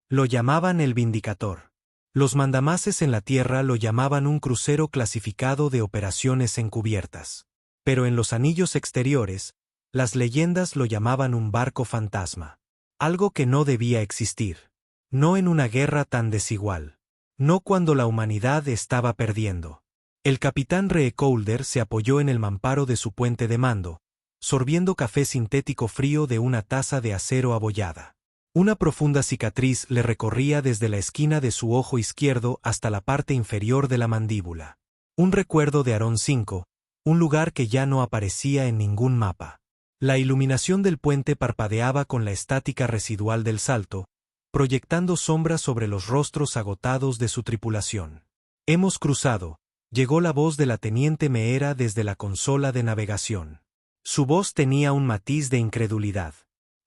Lo llamaban el Vindicator. Los mandamases en la Tierra lo llamaban un crucero clasificado de operaciones encubiertas. Pero en los anillos exteriores, las leyendas lo llamaban un barco fantasma. Algo que no debía existir. No en una guerra tan desigual. No cuando la humanidad estaba perdiendo. El capitán Reecolder se apoyó en el mamparo de su puente de mando, sorbiendo café sintético frío de una taza de acero abollada. Una profunda cicatriz le recorría desde la esquina de su ojo izquierdo hasta la parte inferior de la mandíbula. Un recuerdo de Arón V, un lugar que ya no aparecía en ningún mapa. La iluminación del puente parpadeaba con la estática residual del salto, proyectando sombras sobre los rostros agotados de su tripulación. Hemos cruzado, llegó la voz de la teniente Meera desde la consola de navegación. Su voz tenía un matiz de incredulidad.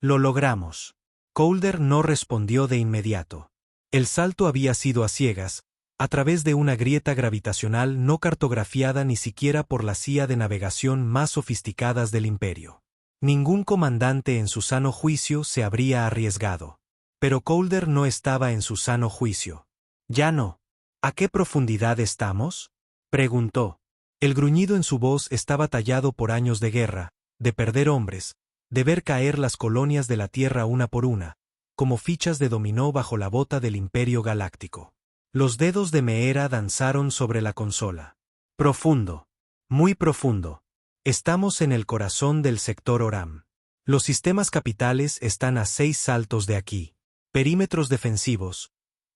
Lo logramos. Colder no respondió de inmediato. El salto había sido a ciegas, a través de una grieta gravitacional no cartografiada ni siquiera por la CIA de navegación más sofisticadas del Imperio. Ningún comandante en su sano juicio se habría arriesgado. Pero Colder no estaba en su sano juicio. Ya no. ¿A qué profundidad estamos?, preguntó. El gruñido en su voz estaba tallado por años de guerra, de perder hombres, de ver caer las colonias de la Tierra una por una, como fichas de dominó bajo la bota del Imperio Galáctico. Los dedos de Meera danzaron sobre la consola. Profundo. Muy profundo. Estamos en el corazón del sector Oram. Los sistemas capitales están a 6 saltos de aquí. Perímetros defensivos.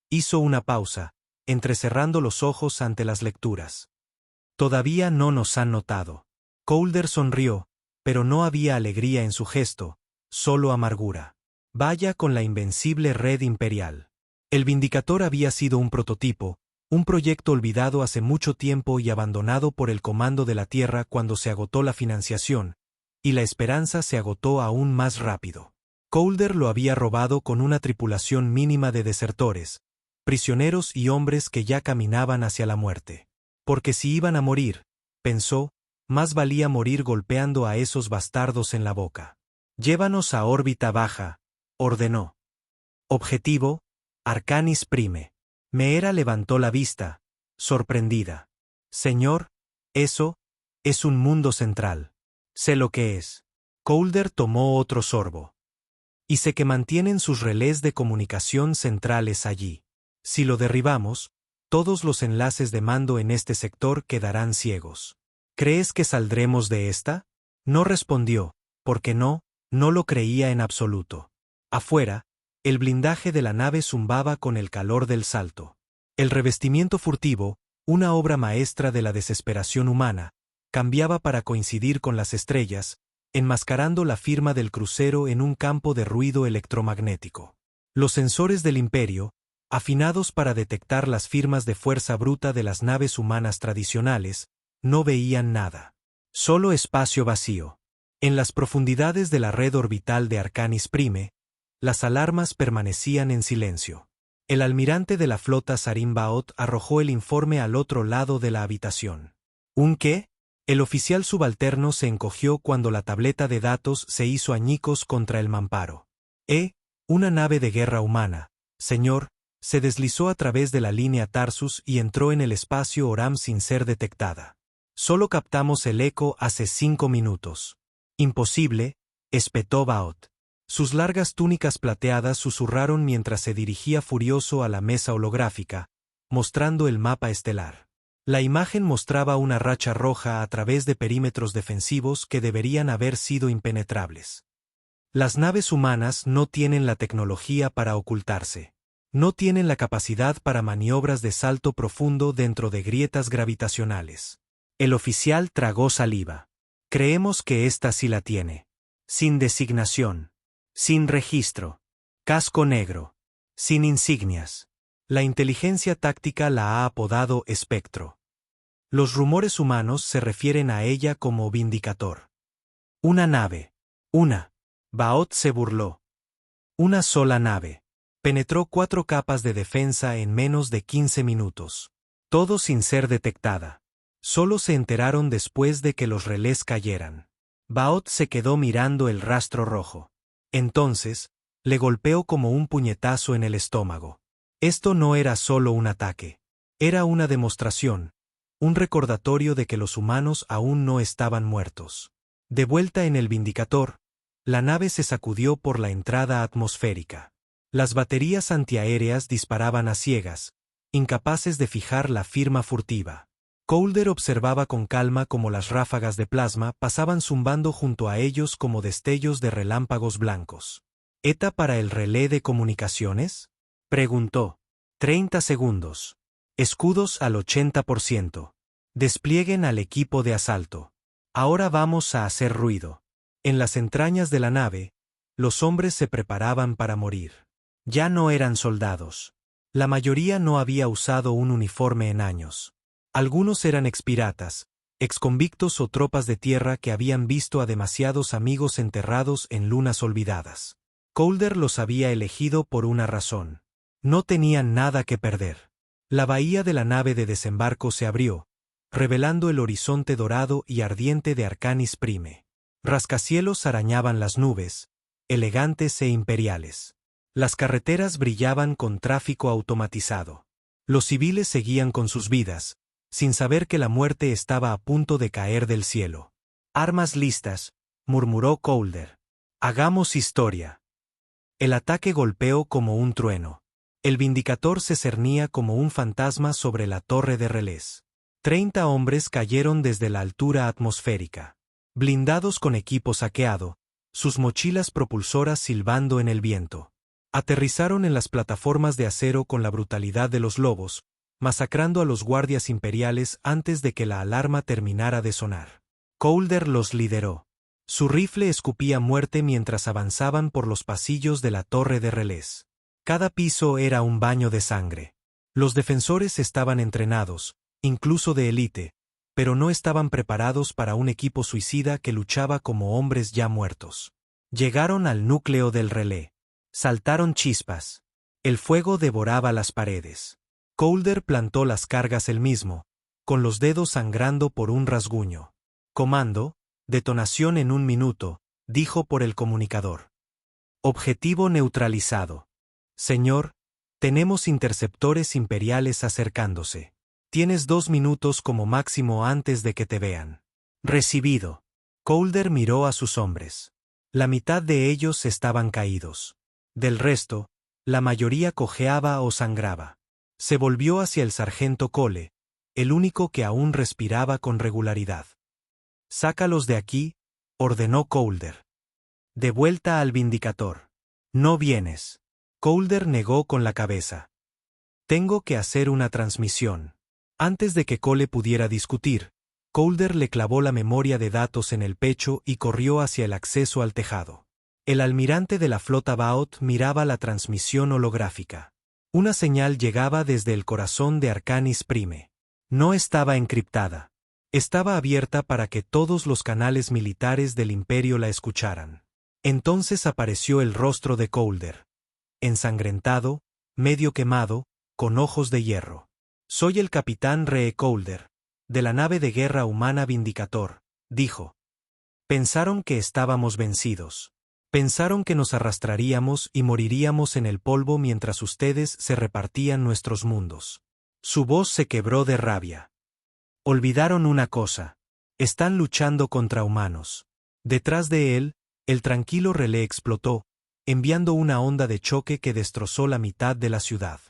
Hizo una pausa, entrecerrando los ojos ante las lecturas. Todavía no nos han notado. Colder sonrió, pero no había alegría en su gesto, solo amargura. Vaya con la invencible red imperial. El Vindicator había sido un prototipo, un proyecto olvidado hace mucho tiempo y abandonado por el Comando de la Tierra cuando se agotó la financiación, y la esperanza se agotó aún más rápido. Colder lo había robado con una tripulación mínima de desertores, prisioneros y hombres que ya caminaban hacia la muerte. Porque si iban a morir, pensó, más valía morir golpeando a esos bastardos en la boca. Llévanos a órbita baja, ordenó. Objetivo, Arcanis Prime. Meera levantó la vista, sorprendida. Señor, eso es un mundo central. Sé lo que es. Colder tomó otro sorbo. Y sé que mantienen sus relés de comunicación centrales allí. Si lo derribamos, todos los enlaces de mando en este sector quedarán ciegos. ¿Crees que saldremos de esta? No respondió, porque no lo creía en absoluto. Afuera, el blindaje de la nave zumbaba con el calor del salto. El revestimiento furtivo, una obra maestra de la desesperación humana, cambiaba para coincidir con las estrellas, enmascarando la firma del crucero en un campo de ruido electromagnético. Los sensores del Imperio, afinados para detectar las firmas de fuerza bruta de las naves humanas tradicionales, no veían nada. Solo espacio vacío. En las profundidades de la red orbital de Arcanis Prime, las alarmas permanecían en silencio. El almirante de la flota Sarim Baot arrojó el informe al otro lado de la habitación. ¿Un qué? El oficial subalterno se encogió cuando la tableta de datos se hizo añicos contra el mamparo. Una nave de guerra humana, señor, se deslizó a través de la línea Tarsus y entró en el espacio Oram sin ser detectada. Solo captamos el eco hace 5 minutos. Imposible, espetó Baot. Sus largas túnicas plateadas susurraron mientras se dirigía furioso a la mesa holográfica, mostrando el mapa estelar. La imagen mostraba una racha roja a través de perímetros defensivos que deberían haber sido impenetrables. Las naves humanas no tienen la tecnología para ocultarse. No tienen la capacidad para maniobras de salto profundo dentro de grietas gravitacionales. El oficial tragó saliva. Creemos que esta sí la tiene. Sin designación. Sin registro. Casco negro. Sin insignias. La inteligencia táctica la ha apodado Espectro. Los rumores humanos se refieren a ella como Vindicator. Una nave. Una. Baot se burló. Una sola nave. Penetró 4 capas de defensa en menos de 15 minutos. Todo sin ser detectada. Solo se enteraron después de que los relés cayeran. Baot se quedó mirando el rastro rojo. Entonces, Le golpeó como un puñetazo en el estómago. Esto no era solo un ataque. Era una demostración, un recordatorio de que los humanos aún no estaban muertos. De vuelta en el Vindicator, la nave se sacudió por la entrada atmosférica. Las baterías antiaéreas disparaban a ciegas, incapaces de fijar la firma furtiva. Colder observaba con calma cómo las ráfagas de plasma pasaban zumbando junto a ellos como destellos de relámpagos blancos. ¿ETA para el relé de comunicaciones?, preguntó. 30 segundos. Escudos al 80%. Desplieguen al equipo de asalto. Ahora vamos a hacer ruido. En las entrañas de la nave, los hombres se preparaban para morir. Ya no eran soldados. La mayoría no había usado un uniforme en años. Algunos eran expiratas, exconvictos o tropas de tierra que habían visto a demasiados amigos enterrados en lunas olvidadas. Colder los había elegido por una razón. No tenían nada que perder. La bahía de la nave de desembarco se abrió, revelando el horizonte dorado y ardiente de Arcanis Prime. Rascacielos arañaban las nubes, elegantes e imperiales. Las carreteras brillaban con tráfico automatizado. Los civiles seguían con sus vidas, sin saber que la muerte estaba a punto de caer del cielo. Armas listas, murmuró Colder. Hagamos historia. El ataque golpeó como un trueno. El Vindicator se cernía como un fantasma sobre la torre de relés. 30 hombres cayeron desde la altura atmosférica. Blindados con equipo saqueado, sus mochilas propulsoras silbando en el viento. Aterrizaron en las plataformas de acero con la brutalidad de los lobos, masacrando a los guardias imperiales antes de que la alarma terminara de sonar. Colder los lideró. Su rifle escupía muerte mientras avanzaban por los pasillos de la torre de relés. Cada piso era un baño de sangre. Los defensores estaban entrenados, incluso de élite, pero no estaban preparados para un equipo suicida que luchaba como hombres ya muertos. Llegaron al núcleo del relé. Saltaron chispas. El fuego devoraba las paredes. Colder plantó las cargas él mismo, con los dedos sangrando por un rasguño. Comando, detonación en 1 minuto, dijo por el comunicador. Objetivo neutralizado. Señor, tenemos interceptores imperiales acercándose. Tienes 2 minutos como máximo antes de que te vean. Recibido. Colder miró a sus hombres. La mitad de ellos estaban caídos. Del resto, la mayoría cojeaba o sangraba. Se volvió hacia el sargento Cole, el único que aún respiraba con regularidad. Sácalos de aquí, ordenó Colder. De vuelta al Vindicator. No vienes. Colder negó con la cabeza. Tengo que hacer una transmisión. Antes de que Cole pudiera discutir, Colder le clavó la memoria de datos en el pecho y corrió hacia el acceso al tejado. El almirante de la flota Baot miraba la transmisión holográfica. Una señal llegaba desde el corazón de Arcanis Prime. No estaba encriptada. Estaba abierta para que todos los canales militares del Imperio la escucharan. Entonces apareció el rostro de Colder. Ensangrentado, medio quemado, con ojos de hierro. Soy el capitán Ree Colder, de la nave de guerra humana Vindicator, dijo. Pensaron que estábamos vencidos. Pensaron que nos arrastraríamos y moriríamos en el polvo mientras ustedes se repartían nuestros mundos. Su voz se quebró de rabia. Olvidaron una cosa. Están luchando contra humanos. Detrás de él, el tranquilo relé explotó, enviando una onda de choque que destrozó la mitad de la ciudad.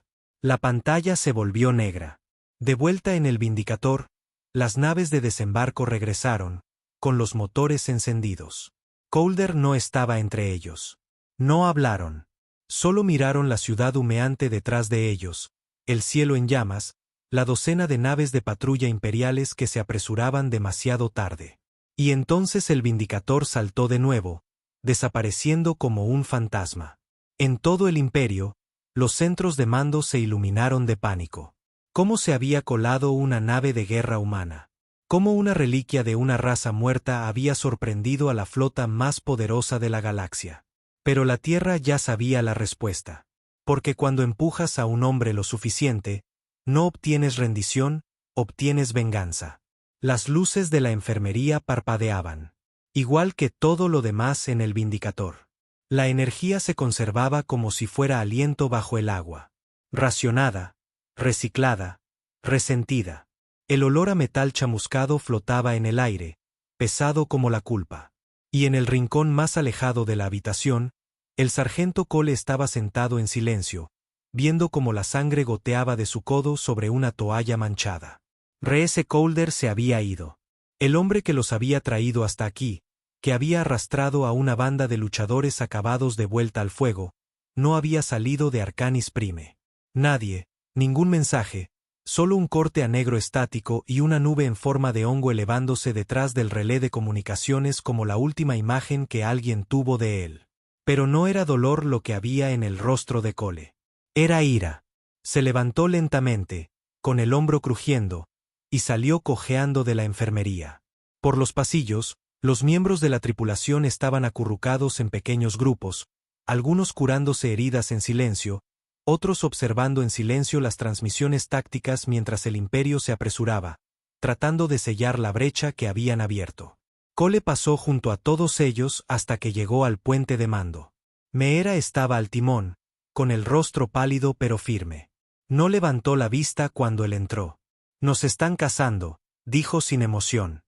La pantalla se volvió negra. De vuelta en el Vindicator, las naves de desembarco regresaron, con los motores encendidos. Colder no estaba entre ellos. No hablaron. Solo miraron la ciudad humeante detrás de ellos, el cielo en llamas, la docena de naves de patrulla imperiales que se apresuraban demasiado tarde. Y entonces el Vindicator saltó de nuevo, desapareciendo como un fantasma. En todo el imperio, los centros de mando se iluminaron de pánico. ¿Cómo se había colado una nave de guerra humana? ¿Cómo una reliquia de una raza muerta había sorprendido a la flota más poderosa de la galaxia? Pero la Tierra ya sabía la respuesta. Porque cuando empujas a un hombre lo suficiente, no obtienes rendición, obtienes venganza. Las luces de la enfermería parpadeaban. Igual que todo lo demás en el Vindicator. La energía se conservaba como si fuera aliento bajo el agua. Racionada, reciclada, resentida. El olor a metal chamuscado flotaba en el aire, pesado como la culpa. Y en el rincón más alejado de la habitación, el sargento Cole estaba sentado en silencio, viendo cómo la sangre goteaba de su codo sobre una toalla manchada. Reese Calder se había ido. El hombre que los había traído hasta aquí, que había arrastrado a una banda de luchadores acabados de vuelta al fuego, no había salido de Arcanis Prime. Nadie, ningún mensaje, solo un corte a negro estático y una nube en forma de hongo elevándose detrás del relé de comunicaciones como la última imagen que alguien tuvo de él. Pero no era dolor lo que había en el rostro de Cole. Era ira. Se levantó lentamente, con el hombro crujiendo, y salió cojeando de la enfermería. Por los pasillos, los miembros de la tripulación estaban acurrucados en pequeños grupos, algunos curándose heridas en silencio, otros observando en silencio las transmisiones tácticas mientras el Imperio se apresuraba, tratando de sellar la brecha que habían abierto. Cole pasó junto a todos ellos hasta que llegó al puente de mando. Meera estaba al timón, con el rostro pálido pero firme. No levantó la vista cuando él entró. «Nos están cazando», dijo sin emoción.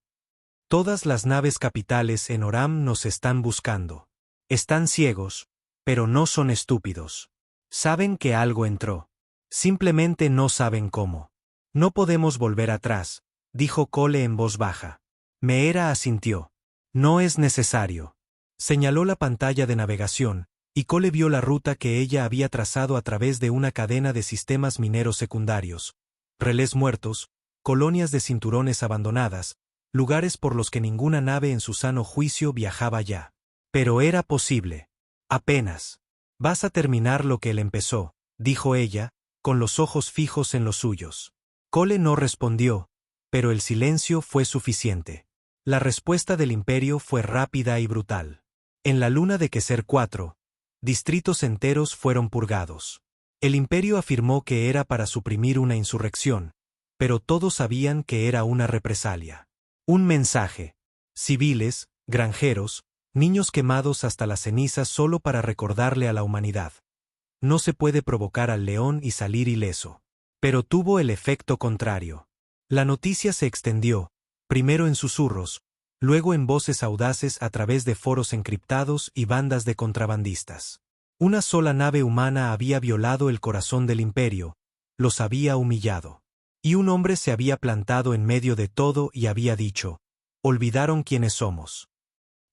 «Todas las naves capitales en Oram nos están buscando. Están ciegos, pero no son estúpidos. Saben que algo entró. Simplemente no saben cómo. No podemos volver atrás», dijo Cole en voz baja. Meera asintió. «No es necesario». Señaló la pantalla de navegación, y Cole vio la ruta que ella había trazado a través de una cadena de sistemas mineros secundarios, relés muertos, colonias de cinturones abandonadas, lugares por los que ninguna nave en su sano juicio viajaba ya. Pero era posible. Apenas. «Vas a terminar lo que él empezó», dijo ella, con los ojos fijos en los suyos. Cole no respondió, pero el silencio fue suficiente. La respuesta del Imperio fue rápida y brutal. En la luna de Keser 4, distritos enteros fueron purgados. El Imperio afirmó que era para suprimir una insurrección, pero todos sabían que era una represalia. Un mensaje. Civiles, granjeros, niños quemados hasta las cenizas solo para recordarle a la humanidad. No se puede provocar al león y salir ileso. Pero tuvo el efecto contrario. La noticia se extendió, primero en susurros, luego en voces audaces a través de foros encriptados y bandas de contrabandistas. Una sola nave humana había violado el corazón del Imperio, los había humillado. Y un hombre se había plantado en medio de todo y había dicho: «Olvidaron quiénes somos».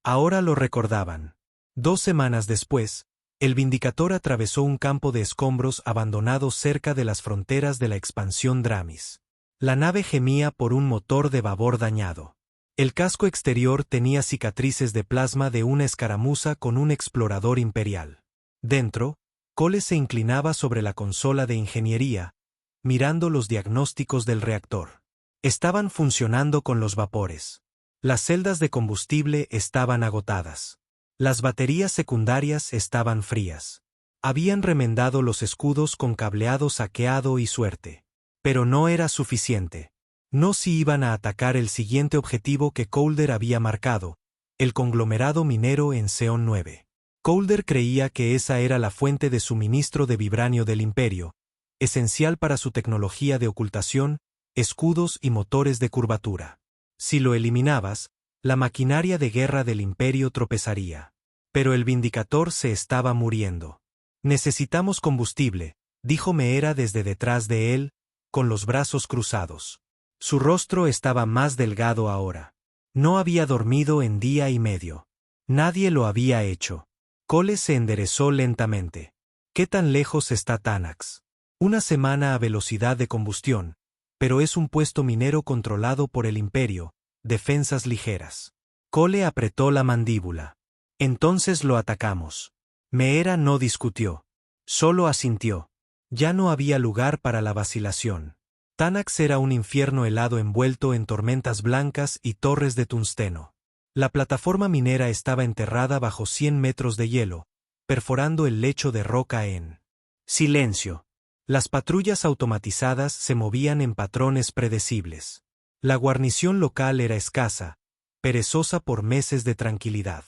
Ahora lo recordaban. 2 semanas después, el Vindicator atravesó un campo de escombros abandonado cerca de las fronteras de la expansión Dramis. La nave gemía por un motor de babor dañado. El casco exterior tenía cicatrices de plasma de una escaramuza con un explorador imperial. Dentro, Cole se inclinaba sobre la consola de ingeniería, mirando los diagnósticos del reactor. Estaban funcionando con los vapores. Las celdas de combustible estaban agotadas. Las baterías secundarias estaban frías. Habían remendado los escudos con cableado saqueado y suerte. Pero no era suficiente. No si iban a atacar el siguiente objetivo que Calder había marcado, el conglomerado minero en Seon 9. Calder creía que esa era la fuente de suministro de vibranio del Imperio, esencial para su tecnología de ocultación, escudos y motores de curvatura. Si lo eliminabas, la maquinaria de guerra del Imperio tropezaría. Pero el Vindicator se estaba muriendo. «Necesitamos combustible», dijo Meera desde detrás de él, con los brazos cruzados. Su rostro estaba más delgado ahora. No había dormido en día y medio. Nadie lo había hecho. Cole se enderezó lentamente. «¿Qué tan lejos está Tanax?» «Una semana a velocidad de combustión, pero es un puesto minero controlado por el Imperio, defensas ligeras». Cole apretó la mandíbula. «Entonces lo atacamos». Meera no discutió. Solo asintió. Ya no había lugar para la vacilación. Tanax era un infierno helado envuelto en tormentas blancas y torres de tungsteno. La plataforma minera estaba enterrada bajo 100 metros de hielo, perforando el lecho de roca en silencio. Las patrullas automatizadas se movían en patrones predecibles. La guarnición local era escasa, perezosa por meses de tranquilidad.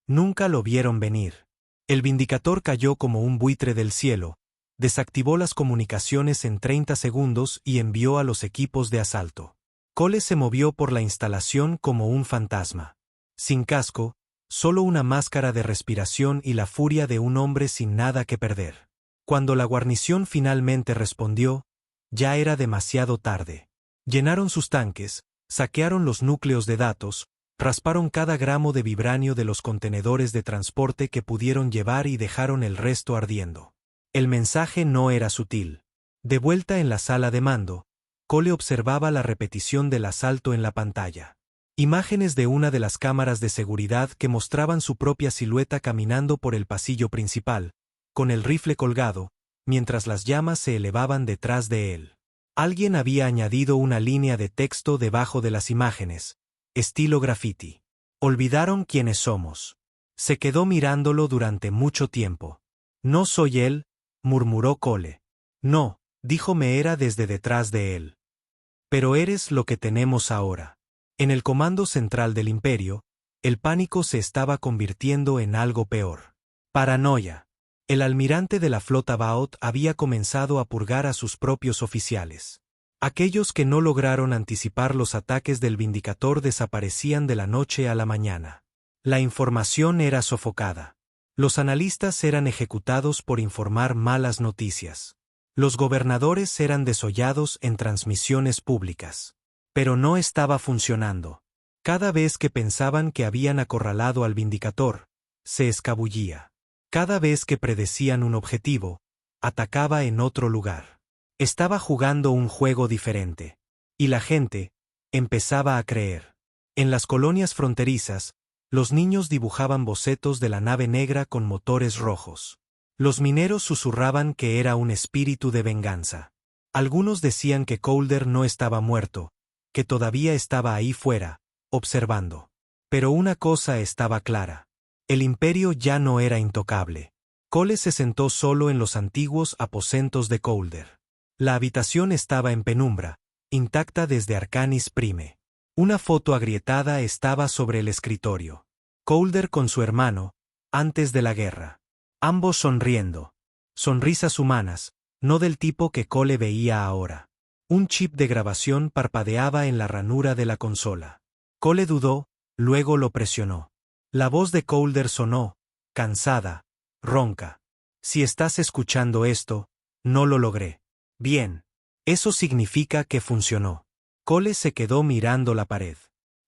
Nunca lo vieron venir. El Vindicator cayó como un buitre del cielo, desactivó las comunicaciones en 30 segundos y envió a los equipos de asalto. Cole se movió por la instalación como un fantasma. Sin casco, solo una máscara de respiración y la furia de un hombre sin nada que perder. Cuando la guarnición finalmente respondió, ya era demasiado tarde. Llenaron sus tanques, saquearon los núcleos de datos, rasparon cada gramo de vibranio de los contenedores de transporte que pudieron llevar y dejaron el resto ardiendo. El mensaje no era sutil. De vuelta en la sala de mando, Cole observaba la repetición del asalto en la pantalla. Imágenes de una de las cámaras de seguridad que mostraban su propia silueta caminando por el pasillo principal, con el rifle colgado, mientras las llamas se elevaban detrás de él. Alguien había añadido una línea de texto debajo de las imágenes, estilo graffiti. Olvidaron quiénes somos. Se quedó mirándolo durante mucho tiempo. No soy él, murmuró Cole. No, dijo Meera desde detrás de él. Pero eres lo que tenemos ahora. En el comando central del Imperio, el pánico se estaba convirtiendo en algo peor. Paranoia. El almirante de la flota Baot había comenzado a purgar a sus propios oficiales. Aquellos que no lograron anticipar los ataques del Vindicator desaparecían de la noche a la mañana. La información era sofocada. Los analistas eran ejecutados por informar malas noticias. Los gobernadores eran desollados en transmisiones públicas. Pero no estaba funcionando. Cada vez que pensaban que habían acorralado al Vindicator, se escabullía. Cada vez que predecían un objetivo, atacaba en otro lugar. Estaba jugando un juego diferente. Y la gente empezaba a creer. En las colonias fronterizas, los niños dibujaban bocetos de la nave negra con motores rojos. Los mineros susurraban que era un espíritu de venganza. Algunos decían que Colder no estaba muerto, que todavía estaba ahí fuera, observando. Pero una cosa estaba clara. El imperio ya no era intocable. Cole se sentó solo en los antiguos aposentos de Colder. La habitación estaba en penumbra, intacta desde Arcanis Prime. Una foto agrietada estaba sobre el escritorio. Colder con su hermano, antes de la guerra. Ambos sonriendo. Sonrisas humanas, no del tipo que Cole veía ahora. Un chip de grabación parpadeaba en la ranura de la consola. Cole dudó, luego lo presionó. La voz de Colder sonó, cansada, ronca. Si estás escuchando esto, no lo logré. Bien. Eso significa que funcionó. Cole se quedó mirando la pared.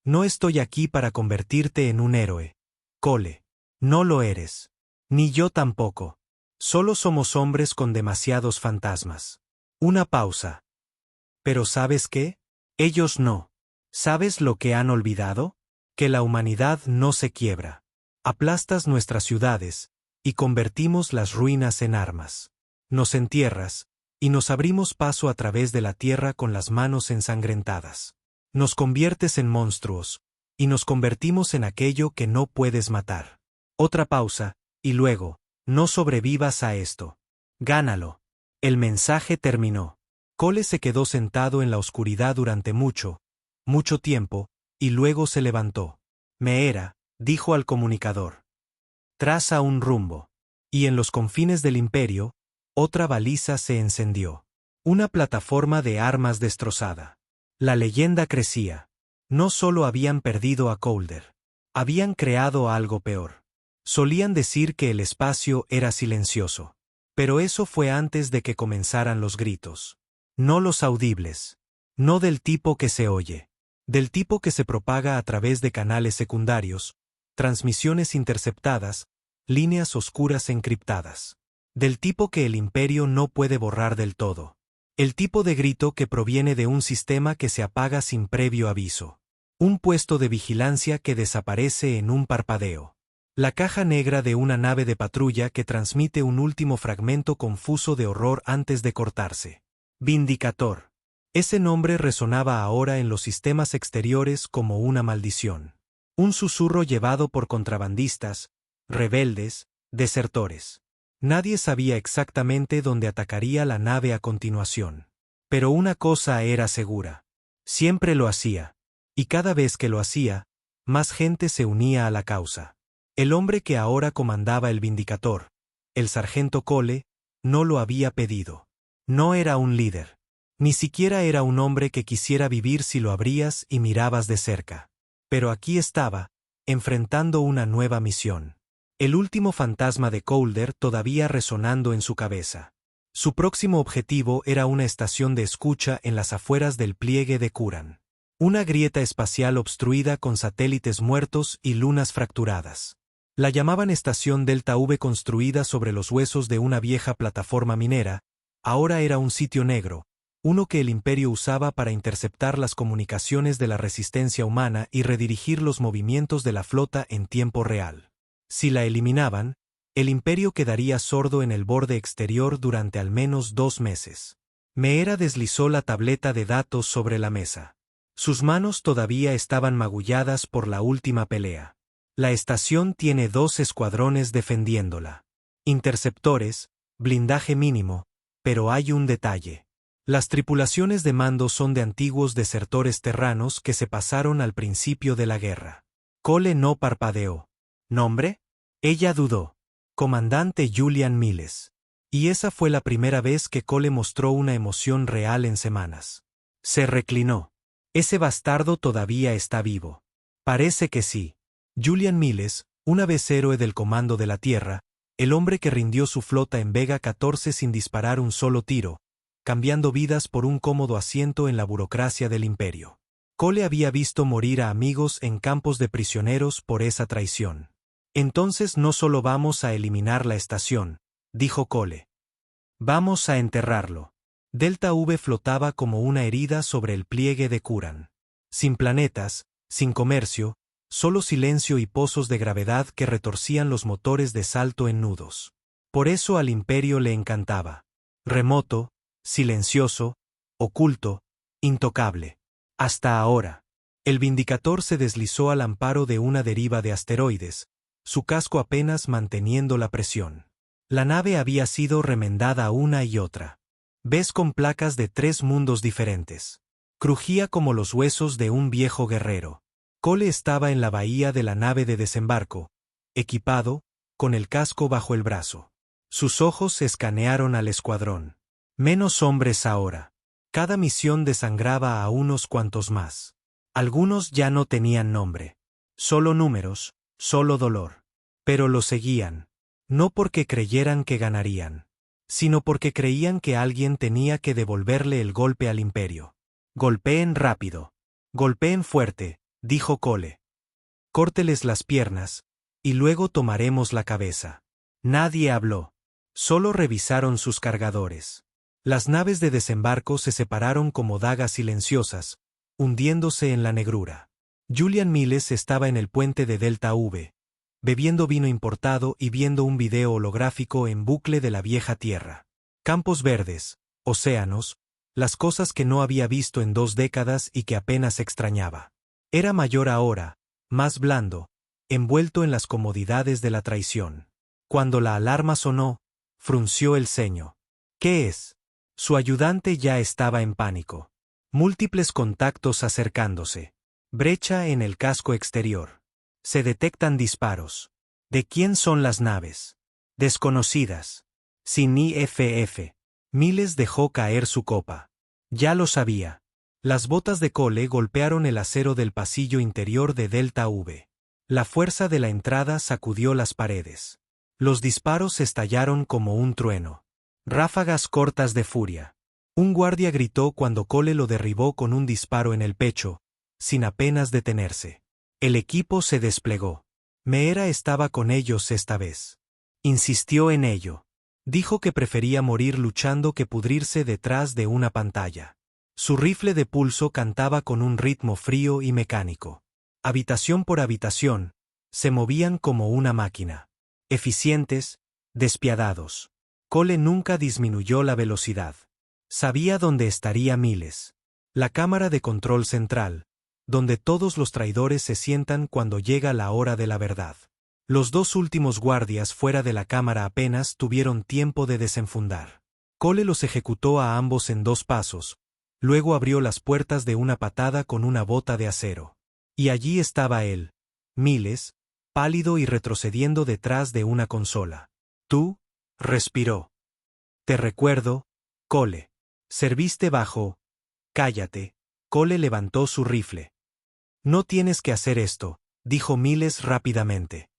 No estoy aquí para convertirte en un héroe. Cole. No lo eres. Ni yo tampoco. Solo somos hombres con demasiados fantasmas. Una pausa. Pero ¿sabes qué? Ellos no. ¿Sabes lo que han olvidado? Que la humanidad no se quiebra. Aplastas nuestras ciudades, y convertimos las ruinas en armas. Nos entierras, y nos abrimos paso a través de la tierra con las manos ensangrentadas. Nos conviertes en monstruos, y nos convertimos en aquello que no puedes matar. Otra pausa, y luego, no sobrevivas a esto. Gánalo. El mensaje terminó. Cole se quedó sentado en la oscuridad durante mucho tiempo, y luego se levantó. Meera, dijo al comunicador. Traza un rumbo. Y en los confines del imperio, otra baliza se encendió. Una plataforma de armas destrozada. La leyenda crecía. No solo habían perdido a Colder. Habían creado algo peor. Solían decir que el espacio era silencioso. Pero eso fue antes de que comenzaran los gritos. No los audibles. No del tipo que se oye. Del tipo que se propaga a través de canales secundarios, transmisiones interceptadas, líneas oscuras encriptadas. Del tipo que el imperio no puede borrar del todo. El tipo de grito que proviene de un sistema que se apaga sin previo aviso. Un puesto de vigilancia que desaparece en un parpadeo. La caja negra de una nave de patrulla que transmite un último fragmento confuso de horror antes de cortarse. Vindicator. Ese nombre resonaba ahora en los sistemas exteriores como una maldición. Un susurro llevado por contrabandistas, rebeldes, desertores. Nadie sabía exactamente dónde atacaría la nave a continuación. Pero una cosa era segura. Siempre lo hacía. Y cada vez que lo hacía, más gente se unía a la causa. El hombre que ahora comandaba el Vindicator, el sargento Cole, no lo había pedido. No era un líder. Ni siquiera era un hombre que quisiera vivir si lo abrías y mirabas de cerca. Pero aquí estaba, enfrentando una nueva misión. El último fantasma de Calder todavía resonando en su cabeza. Su próximo objetivo era una estación de escucha en las afueras del pliegue de Kuran. Una grieta espacial obstruida con satélites muertos y lunas fracturadas. La llamaban Estación Delta V, construida sobre los huesos de una vieja plataforma minera. Ahora era un sitio negro, uno que el Imperio usaba para interceptar las comunicaciones de la resistencia humana y redirigir los movimientos de la flota en tiempo real. Si la eliminaban, el Imperio quedaría sordo en el borde exterior durante al menos 2 meses. Meera deslizó la tableta de datos sobre la mesa. Sus manos todavía estaban magulladas por la última pelea. La estación tiene 2 escuadrones defendiéndola. Interceptores, blindaje mínimo, pero hay un detalle. Las tripulaciones de mando son de antiguos desertores terranos que se pasaron al principio de la guerra. Cole no parpadeó. ¿Nombre? Ella dudó. Comandante Julian Miles. Y esa fue la primera vez que Cole mostró una emoción real en semanas. Se reclinó. Ese bastardo todavía está vivo. Parece que sí. Julian Miles, una vez héroe del Comando de la Tierra, el hombre que rindió su flota en Vega 14 sin disparar un solo tiro, cambiando vidas por un cómodo asiento en la burocracia del Imperio. Cole había visto morir a amigos en campos de prisioneros por esa traición. Entonces no solo vamos a eliminar la estación, dijo Cole. Vamos a enterrarlo. Delta V flotaba como una herida sobre el pliegue de Kuran. Sin planetas, sin comercio, solo silencio y pozos de gravedad que retorcían los motores de salto en nudos. Por eso al Imperio le encantaba. Remoto, silencioso, oculto, intocable. Hasta ahora. El Vindicator se deslizó al amparo de una deriva de asteroides, su casco apenas manteniendo la presión. La nave había sido remendada una y otra. Ves con placas de 3 mundos diferentes. Crujía como los huesos de un viejo guerrero. Cole estaba en la bahía de la nave de desembarco, equipado, con el casco bajo el brazo. Sus ojos escanearon al escuadrón. Menos hombres ahora. Cada misión desangraba a unos cuantos más. Algunos ya no tenían nombre. Solo números, solo dolor. Pero lo seguían. No porque creyeran que ganarían, sino porque creían que alguien tenía que devolverle el golpe al Imperio. Golpeen rápido. Golpeen fuerte, dijo Cole. Córteles las piernas, y luego tomaremos la cabeza. Nadie habló. Solo revisaron sus cargadores. Las naves de desembarco se separaron como dagas silenciosas, hundiéndose en la negrura. Julian Miles estaba en el puente de Delta V, bebiendo vino importado y viendo un video holográfico en bucle de la vieja Tierra. Campos verdes, océanos, las cosas que no había visto en 2 décadas y que apenas extrañaba. Era mayor ahora, más blando, envuelto en las comodidades de la traición. Cuando la alarma sonó, frunció el ceño. ¿Qué es? Su ayudante ya estaba en pánico. Múltiples contactos acercándose. Brecha en el casco exterior. Se detectan disparos. ¿De quién son las naves? Desconocidas. Sin IFF. Miles dejó caer su copa. Ya lo sabía. Las botas de Cole golpearon el acero del pasillo interior de Delta V. La fuerza de la entrada sacudió las paredes. Los disparos estallaron como un trueno. Ráfagas cortas de furia. Un guardia gritó cuando Cole lo derribó con un disparo en el pecho, sin apenas detenerse. El equipo se desplegó. Meera estaba con ellos esta vez. Insistió en ello. Dijo que prefería morir luchando que pudrirse detrás de una pantalla. Su rifle de pulso cantaba con un ritmo frío y mecánico. Habitación por habitación, se movían como una máquina. Eficientes, despiadados. Cole nunca disminuyó la velocidad. Sabía dónde estaría Miles. La cámara de control central, donde todos los traidores se sientan cuando llega la hora de la verdad. Los 2 últimos guardias fuera de la cámara apenas tuvieron tiempo de desenfundar. Cole los ejecutó a ambos en 2 pasos, luego abrió las puertas de una patada con una bota de acero. Y allí estaba él, Miles, pálido y retrocediendo detrás de una consola. Tú, respiró. Te recuerdo, Cole. Serviste bajo. Cállate. Cole levantó su rifle. No tienes que hacer esto, dijo Miles rápidamente.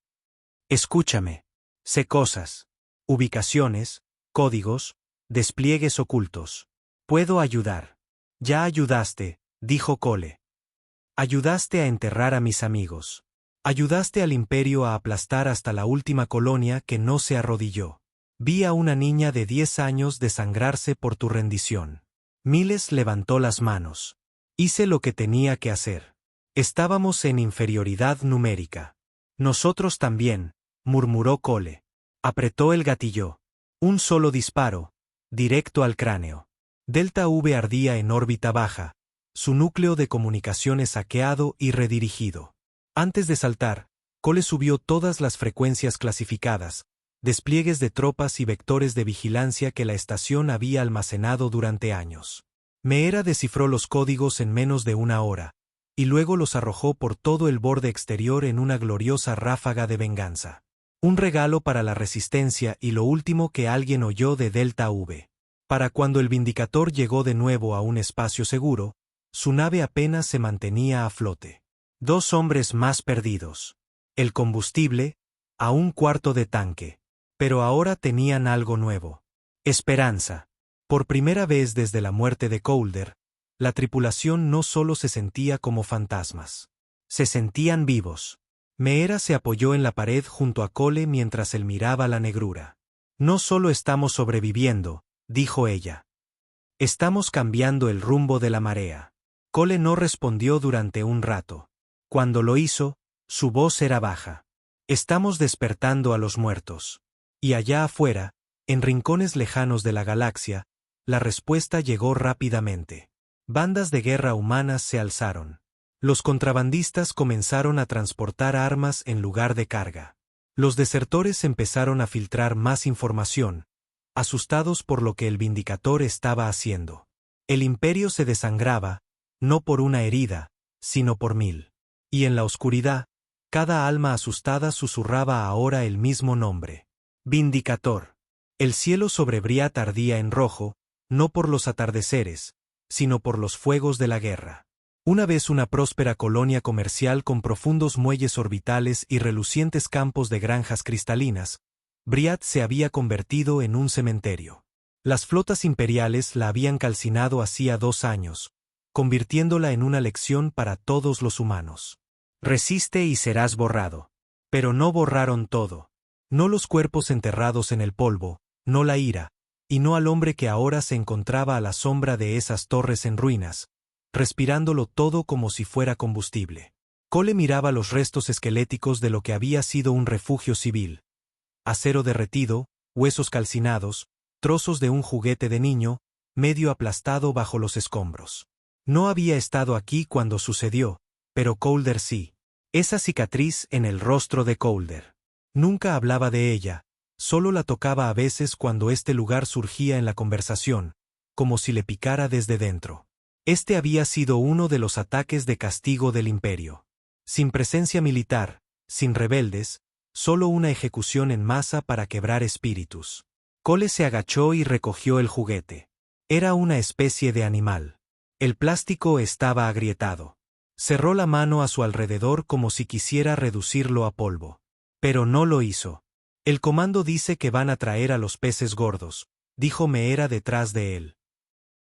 Escúchame. Sé cosas. Ubicaciones, códigos, despliegues ocultos. Puedo ayudar. Ya ayudaste, dijo Cole. Ayudaste a enterrar a mis amigos. Ayudaste al imperio a aplastar hasta la última colonia que no se arrodilló. Vi a una niña de 10 años desangrarse por tu rendición. Miles levantó las manos. Hice lo que tenía que hacer. Estábamos en inferioridad numérica. Nosotros también, murmuró Cole. Apretó el gatillo. Un solo disparo, directo al cráneo. Delta V ardía en órbita baja, su núcleo de comunicaciones hackeado y redirigido. Antes de saltar, Cole subió todas las frecuencias clasificadas, despliegues de tropas y vectores de vigilancia que la estación había almacenado durante años. Meera descifró los códigos en menos de una hora, y luego los arrojó por todo el borde exterior en una gloriosa ráfaga de venganza. Un regalo para la resistencia y lo último que alguien oyó de Delta V. Para cuando el Vindicator llegó de nuevo a un espacio seguro, su nave apenas se mantenía a flote. 2 hombres más perdidos. El combustible, a un cuarto de tanque. Pero ahora tenían algo nuevo. Esperanza. Por primera vez desde la muerte de Colder, la tripulación no solo se sentía como fantasmas. Se sentían vivos. Meera se apoyó en la pared junto a Cole mientras él miraba la negrura. No solo estamos sobreviviendo, dijo ella. Estamos cambiando el rumbo de la marea. Cole no respondió durante un rato. Cuando lo hizo, su voz era baja. Estamos despertando a los muertos. Y allá afuera, en rincones lejanos de la galaxia, la respuesta llegó rápidamente. Bandas de guerra humanas se alzaron. Los contrabandistas comenzaron a transportar armas en lugar de carga. Los desertores empezaron a filtrar más información, asustados por lo que el Vindicator estaba haciendo. El imperio se desangraba, no por una herida, sino por 1000. Y en la oscuridad, cada alma asustada susurraba ahora el mismo nombre. Vindicator. El cielo sobre Briat ardía en rojo, no por los atardeceres, sino por los fuegos de la guerra. Una vez una próspera colonia comercial con profundos muelles orbitales y relucientes campos de granjas cristalinas, Briat se había convertido en un cementerio. Las flotas imperiales la habían calcinado hacía 2 años, convirtiéndola en una lección para todos los humanos. Resiste y serás borrado. Pero no borraron todo. No los cuerpos enterrados en el polvo, no la ira, y no al hombre que ahora se encontraba a la sombra de esas torres en ruinas, respirándolo todo como si fuera combustible. Cole miraba los restos esqueléticos de lo que había sido un refugio civil. Acero derretido, huesos calcinados, trozos de un juguete de niño, medio aplastado bajo los escombros. No había estado aquí cuando sucedió, pero Colder sí. Esa cicatriz en el rostro de Colder. Nunca hablaba de ella, solo la tocaba a veces cuando este lugar surgía en la conversación, como si le picara desde dentro. Este había sido uno de los ataques de castigo del imperio. Sin presencia militar, sin rebeldes, solo una ejecución en masa para quebrar espíritus. Cole se agachó y recogió el juguete. Era una especie de animal. El plástico estaba agrietado. Cerró la mano a su alrededor como si quisiera reducirlo a polvo. Pero no lo hizo. El comando dice que van a traer a los peces gordos, dijo Meera detrás de él.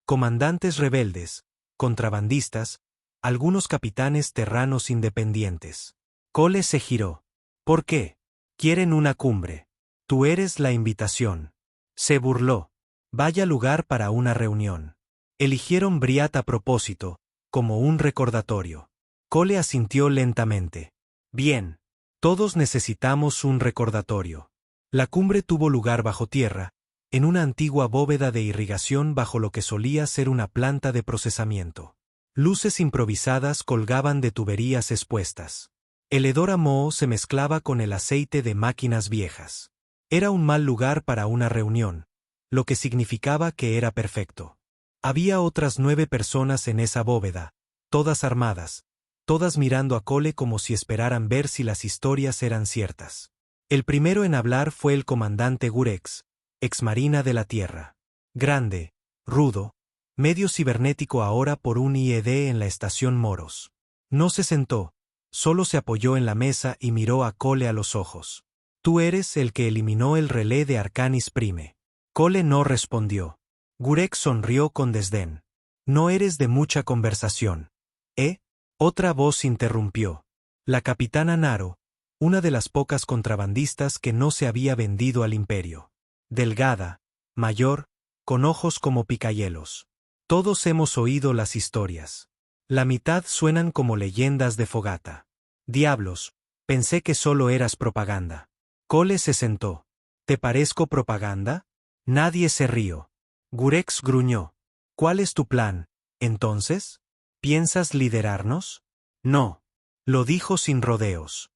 Comandantes rebeldes, contrabandistas, algunos capitanes terranos independientes. Cole se giró. ¿Por qué? Quieren una cumbre. Tú eres la invitación. Se burló. Vaya lugar para una reunión. Eligieron Briat a propósito, como un recordatorio. Cole asintió lentamente. Bien. Todos necesitamos un recordatorio. La cumbre tuvo lugar bajo tierra, en una antigua bóveda de irrigación bajo lo que solía ser una planta de procesamiento. Luces improvisadas colgaban de tuberías expuestas. El hedor a moho se mezclaba con el aceite de máquinas viejas. Era un mal lugar para una reunión, lo que significaba que era perfecto. Había otras 9 personas en esa bóveda, todas armadas, todas mirando a Cole como si esperaran ver si las historias eran ciertas. El primero en hablar fue el comandante Gurex, exmarina de la Tierra. Grande, rudo, medio cibernético ahora por un IED en la estación Moros. No se sentó, solo se apoyó en la mesa y miró a Cole a los ojos. Tú eres el que eliminó el relé de Arcanis Prime. Cole no respondió. Gurex sonrió con desdén. No eres de mucha conversación, ¿eh? Otra voz interrumpió. La capitana Naro, una de las pocas contrabandistas que no se había vendido al imperio. Delgada, mayor, con ojos como picahielos. Todos hemos oído las historias. La mitad suenan como leyendas de fogata. Diablos, pensé que solo eras propaganda. Cole se sentó. ¿Te parezco propaganda? Nadie se rió. Gurex gruñó. ¿Cuál es tu plan, entonces? ¿Piensas liderarnos? No. Lo dijo sin rodeos.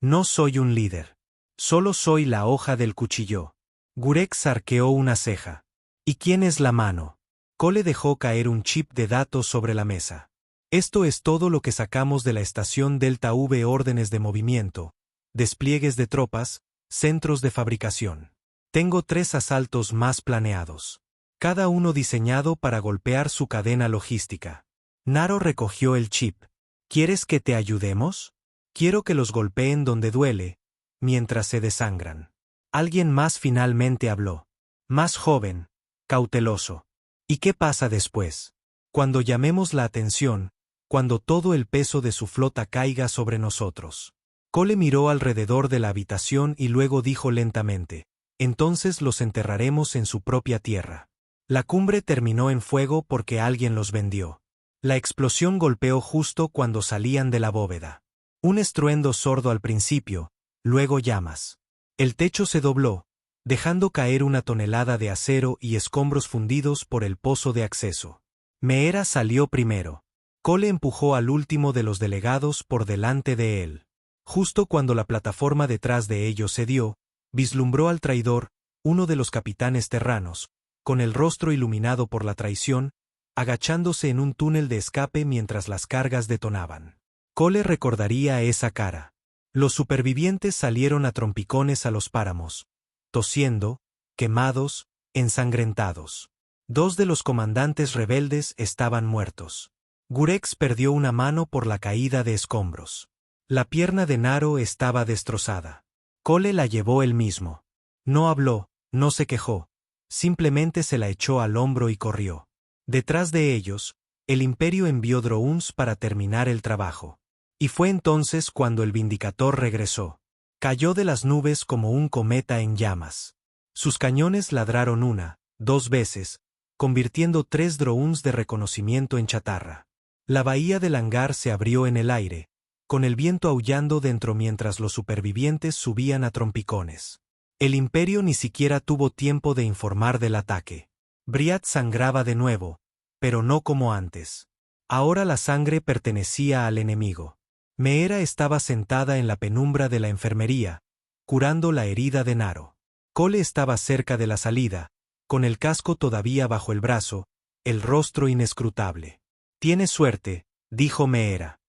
No soy un líder. Solo soy la hoja del cuchillo. Gurex arqueó una ceja. ¿Y quién es la mano? Cole dejó caer un chip de datos sobre la mesa. Esto es todo lo que sacamos de la estación Delta V: órdenes de movimiento, despliegues de tropas, centros de fabricación. Tengo 3 asaltos más planeados. Cada uno diseñado para golpear su cadena logística. Naro recogió el chip. ¿Quieres que te ayudemos? Quiero que los golpeen donde duele, mientras se desangran. Alguien más finalmente habló. Más joven, cauteloso. ¿Y qué pasa después? Cuando llamemos la atención, cuando todo el peso de su flota caiga sobre nosotros. Cole miró alrededor de la habitación y luego dijo lentamente, entonces los enterraremos en su propia tierra. La cumbre terminó en fuego porque alguien los vendió. La explosión golpeó justo cuando salían de la bóveda. Un estruendo sordo al principio, luego llamas. El techo se dobló, dejando caer una tonelada de acero y escombros fundidos por el pozo de acceso. Meera salió primero. Cole empujó al último de los delegados por delante de él. Justo cuando la plataforma detrás de ellos cedió, vislumbró al traidor, uno de los capitanes terranos, con el rostro iluminado por la traición, agachándose en un túnel de escape mientras las cargas detonaban. Cole recordaría esa cara. Los supervivientes salieron a trompicones a los páramos, tosiendo, quemados, ensangrentados. 2 de los comandantes rebeldes estaban muertos. Gurex perdió una mano por la caída de escombros. La pierna de Naro estaba destrozada. Cole la llevó él mismo. No habló, no se quejó. Simplemente se la echó al hombro y corrió. Detrás de ellos, el Imperio envió drones para terminar el trabajo. Y fue entonces cuando el Vindicator regresó. Cayó de las nubes como un cometa en llamas. Sus cañones ladraron 1, 2 veces, convirtiendo 3 drones de reconocimiento en chatarra. La bahía del hangar se abrió en el aire, con el viento aullando dentro mientras los supervivientes subían a trompicones. El Imperio ni siquiera tuvo tiempo de informar del ataque. Briat sangraba de nuevo, pero no como antes. Ahora la sangre pertenecía al enemigo. Meera estaba sentada en la penumbra de la enfermería, curando la herida de Naro. Cole estaba cerca de la salida, con el casco todavía bajo el brazo, el rostro inescrutable. «Tienes suerte», dijo Meera.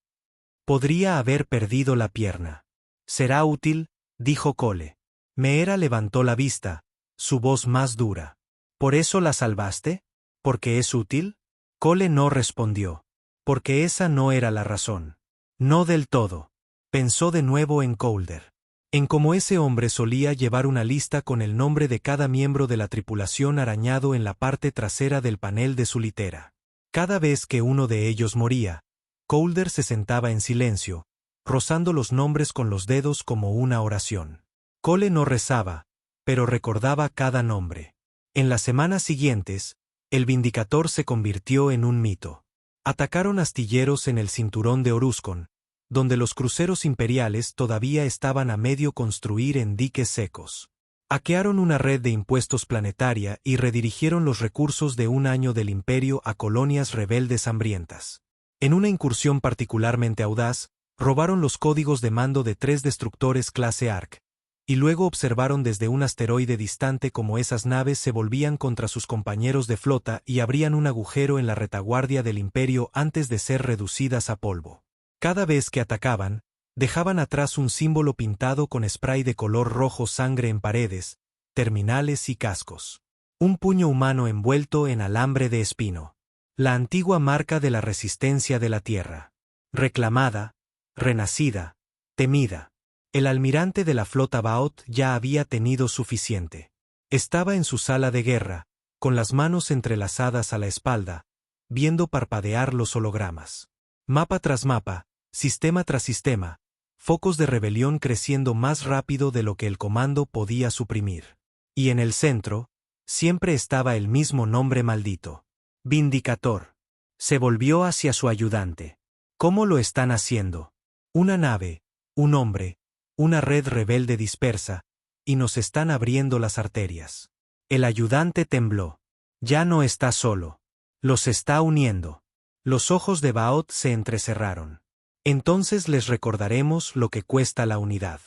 «Podría haber perdido la pierna». «Será útil», dijo Cole. Meera levantó la vista, su voz más dura. «¿Por eso la salvaste? ¿Porque es útil?» Cole no respondió. Porque esa no era la razón. No del todo. Pensó de nuevo en Colder. En cómo ese hombre solía llevar una lista con el nombre de cada miembro de la tripulación arañado en la parte trasera del panel de su litera. Cada vez que uno de ellos moría, Colder se sentaba en silencio, rozando los nombres con los dedos como una oración. Cole no rezaba, pero recordaba cada nombre. En las semanas siguientes, el Vindicator se convirtió en un mito. Atacaron astilleros en el cinturón de Oruscon, donde los cruceros imperiales todavía estaban a medio construir en diques secos. Hackearon una red de impuestos planetaria y redirigieron los recursos de un año del imperio a colonias rebeldes hambrientas. En una incursión particularmente audaz, robaron los códigos de mando de 3 destructores clase Ark, y luego observaron desde un asteroide distante cómo esas naves se volvían contra sus compañeros de flota y abrían un agujero en la retaguardia del imperio antes de ser reducidas a polvo. Cada vez que atacaban, dejaban atrás un símbolo pintado con spray de color rojo sangre en paredes, terminales y cascos. Un puño humano envuelto en alambre de espino. La antigua marca de la resistencia de la Tierra. Reclamada, renacida, temida. El almirante de la flota Baoth ya había tenido suficiente. Estaba en su sala de guerra, con las manos entrelazadas a la espalda, viendo parpadear los hologramas. Mapa tras mapa, sistema tras sistema, focos de rebelión creciendo más rápido de lo que el comando podía suprimir. Y en el centro, siempre estaba el mismo nombre maldito. Vindicator. Se volvió hacia su ayudante. ¿Cómo lo están haciendo? Una nave, un hombre, una red rebelde dispersa, y nos están abriendo las arterias. El ayudante tembló. Ya no está solo. Los está uniendo. Los ojos de Baoth se entrecerraron. Entonces les recordaremos lo que cuesta la unidad.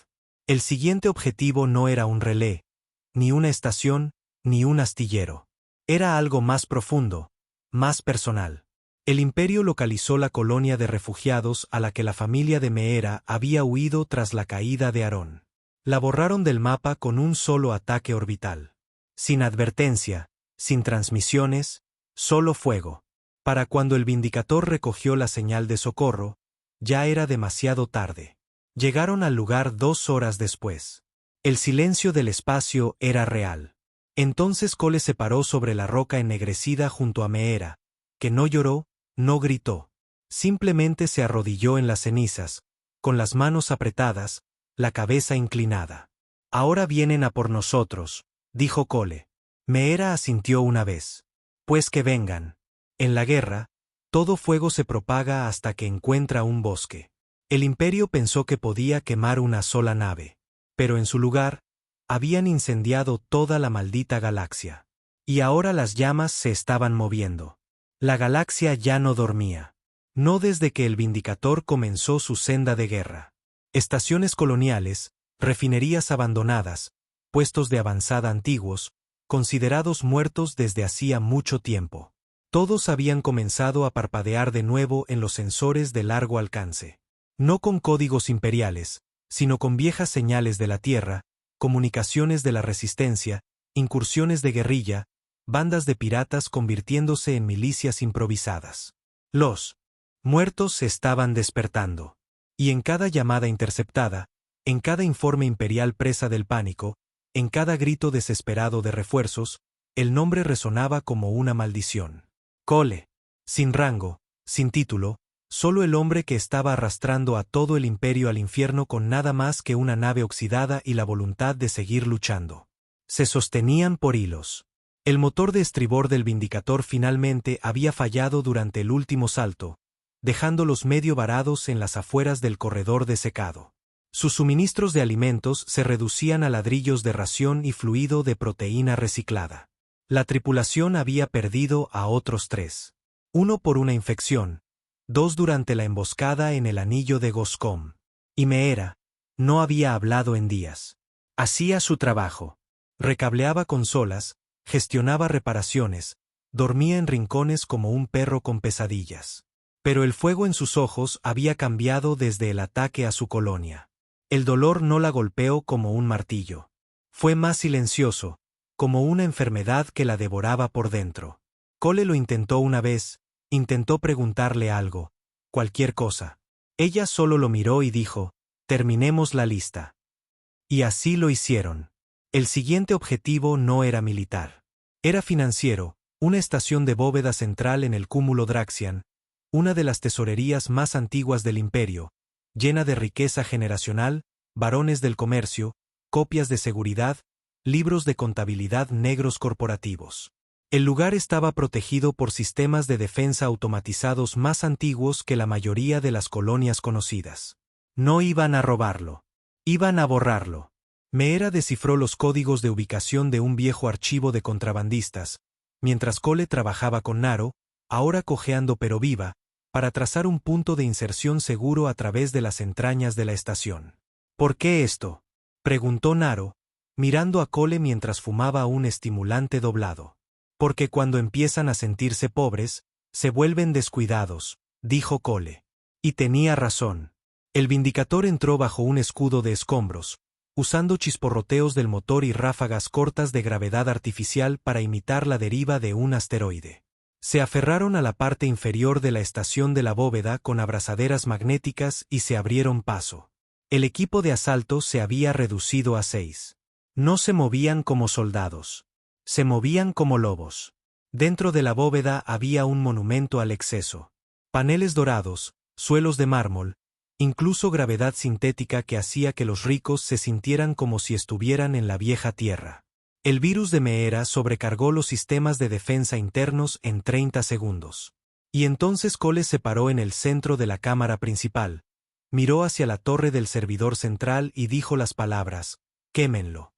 El siguiente objetivo no era un relé, ni una estación, ni un astillero. Era algo más profundo, más personal. El imperio localizó la colonia de refugiados a la que la familia de Meera había huido tras la caída de Harón. La borraron del mapa con un solo ataque orbital. Sin advertencia, sin transmisiones, solo fuego. Para cuando el Vindicator recogió la señal de socorro, ya era demasiado tarde. Llegaron al lugar 2 horas después. El silencio del espacio era real. Entonces Cole se paró sobre la roca ennegrecida junto a Meera, que no lloró, no gritó. Simplemente se arrodilló en las cenizas, con las manos apretadas, la cabeza inclinada. Ahora vienen a por nosotros, dijo Cole. Meera asintió una vez. Pues que vengan. En la guerra, todo fuego se propaga hasta que encuentra un bosque. El imperio pensó que podía quemar una sola nave, pero en su lugar, habían incendiado toda la maldita galaxia. Y ahora las llamas se estaban moviendo. La galaxia ya no dormía. No desde que el Vindicator comenzó su senda de guerra. Estaciones coloniales, refinerías abandonadas, puestos de avanzada antiguos, considerados muertos desde hacía mucho tiempo. Todos habían comenzado a parpadear de nuevo en los sensores de largo alcance. No con códigos imperiales, sino con viejas señales de la Tierra, comunicaciones de la Resistencia, incursiones de guerrilla, bandas de piratas convirtiéndose en milicias improvisadas. Los muertos se estaban despertando. Y en cada llamada interceptada, en cada informe imperial presa del pánico, en cada grito desesperado de refuerzos, el nombre resonaba como una maldición. Cole. Sin rango, sin título, solo el hombre que estaba arrastrando a todo el imperio al infierno con nada más que una nave oxidada y la voluntad de seguir luchando. Se sostenían por hilos. El motor de estribor del Vindicator finalmente había fallado durante el último salto, dejándolos medio varados en las afueras del corredor de secado. Sus suministros de alimentos se reducían a ladrillos de ración y fluido de proteína reciclada. La tripulación había perdido a otros 3. 1 por una infección, 2 durante la emboscada en el anillo de Goscom. Y Meera no había hablado en días. Hacía su trabajo. Recableaba consolas, gestionaba reparaciones, dormía en rincones como un perro con pesadillas. Pero el fuego en sus ojos había cambiado desde el ataque a su colonia. El dolor no la golpeó como un martillo. Fue más silencioso, como una enfermedad que la devoraba por dentro. Cole lo intentó una vez, intentó preguntarle algo, cualquier cosa. Ella solo lo miró y dijo, terminemos la lista. Y así lo hicieron. El siguiente objetivo no era militar. Era financiero, una estación de bóveda central en el cúmulo Draxian, una de las tesorerías más antiguas del imperio, llena de riqueza generacional, varones del comercio, copias de seguridad, libros de contabilidad negros corporativos. El lugar estaba protegido por sistemas de defensa automatizados más antiguos que la mayoría de las colonias conocidas. No iban a robarlo. Iban a borrarlo. Meera descifró los códigos de ubicación de un viejo archivo de contrabandistas, mientras Cole trabajaba con Naro, ahora cojeando pero viva, para trazar un punto de inserción seguro a través de las entrañas de la estación. ¿Por qué esto?, preguntó Naro, mirando a Cole mientras fumaba un estimulante doblado. Porque cuando empiezan a sentirse pobres, se vuelven descuidados, dijo Cole. Y tenía razón. El Vindicator entró bajo un escudo de escombros, usando chisporroteos del motor y ráfagas cortas de gravedad artificial para imitar la deriva de un asteroide. Se aferraron a la parte inferior de la estación de la bóveda con abrazaderas magnéticas y se abrieron paso. El equipo de asalto se había reducido a 6. No se movían como soldados. Se movían como lobos. Dentro de la bóveda había un monumento al exceso. Paneles dorados, suelos de mármol, incluso gravedad sintética que hacía que los ricos se sintieran como si estuvieran en la vieja tierra. El virus de Meera sobrecargó los sistemas de defensa internos en 30 segundos. Y entonces Cole se paró en el centro de la cámara principal, miró hacia la torre del servidor central y dijo las palabras: «Quémenlo».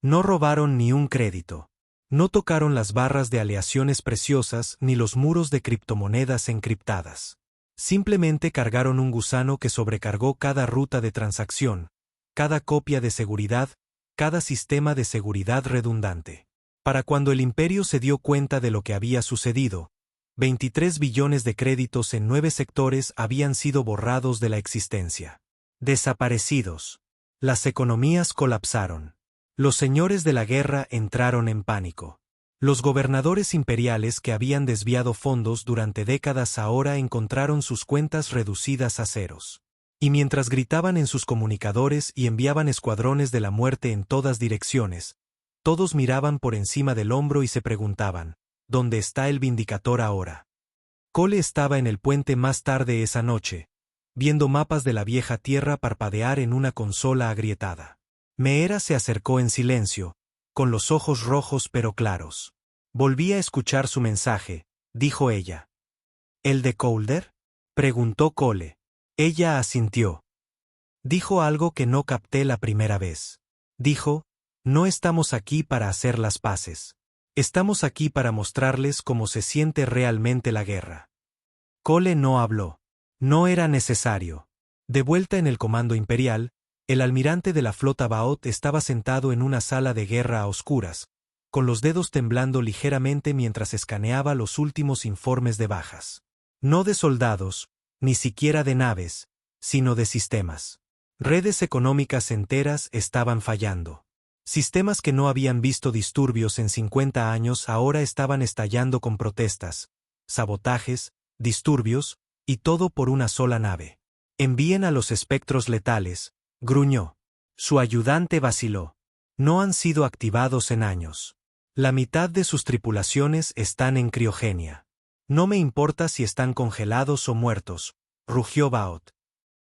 No robaron ni un crédito. No tocaron las barras de aleaciones preciosas ni los muros de criptomonedas encriptadas. Simplemente cargaron un gusano que sobrecargó cada ruta de transacción, cada copia de seguridad, cada sistema de seguridad redundante. Para cuando el imperio se dio cuenta de lo que había sucedido, 23 billones de créditos en 9 sectores habían sido borrados de la existencia. Desaparecidos. Las economías colapsaron. Los señores de la guerra entraron en pánico. Los gobernadores imperiales que habían desviado fondos durante décadas ahora encontraron sus cuentas reducidas a ceros. Y mientras gritaban en sus comunicadores y enviaban escuadrones de la muerte en todas direcciones, todos miraban por encima del hombro y se preguntaban: ¿dónde está el Vindicator ahora? Cole estaba en el puente más tarde esa noche, viendo mapas de la vieja tierra parpadear en una consola agrietada. Meera se acercó en silencio, con los ojos rojos pero claros. «Volví a escuchar su mensaje», dijo ella. «¿El de Colder?», preguntó Cole. Ella asintió. Dijo algo que no capté la primera vez. Dijo: «No estamos aquí para hacer las paces. Estamos aquí para mostrarles cómo se siente realmente la guerra». Cole no habló. No era necesario. De vuelta en el comando imperial, el almirante de la flota Baot estaba sentado en una sala de guerra a oscuras, con los dedos temblando ligeramente mientras escaneaba los últimos informes de bajas. No de soldados, ni siquiera de naves, sino de sistemas. Redes económicas enteras estaban fallando. Sistemas que no habían visto disturbios en 50 años ahora estaban estallando con protestas, sabotajes, disturbios, y todo por una sola nave. «Envíen a los espectros letales», gruñó. Su ayudante vaciló. «No han sido activados en años. La mitad de sus tripulaciones están en criogenia. No me importa si están congelados o muertos», rugió Baot.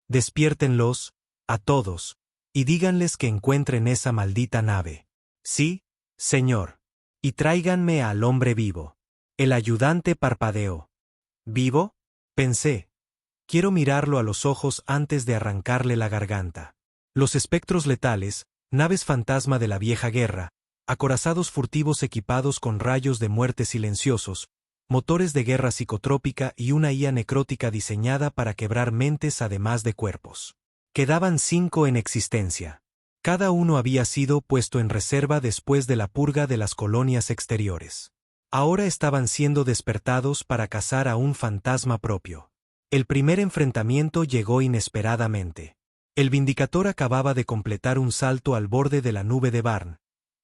«Despiértenlos, a todos, y díganles que encuentren esa maldita nave». «Sí, señor. Y tráiganme al hombre vivo». El ayudante parpadeó. «¿Vivo?», pensé. Quiero mirarlo a los ojos antes de arrancarle la garganta. Los espectros letales, naves fantasma de la vieja guerra, acorazados furtivos equipados con rayos de muerte silenciosos, motores de guerra psicotrópica y una IA necrótica diseñada para quebrar mentes además de cuerpos. Quedaban 5 en existencia. Cada uno había sido puesto en reserva después de la purga de las colonias exteriores. Ahora estaban siendo despertados para cazar a un fantasma propio. El primer enfrentamiento llegó inesperadamente. El Vindicator acababa de completar un salto al borde de la nube de Barn,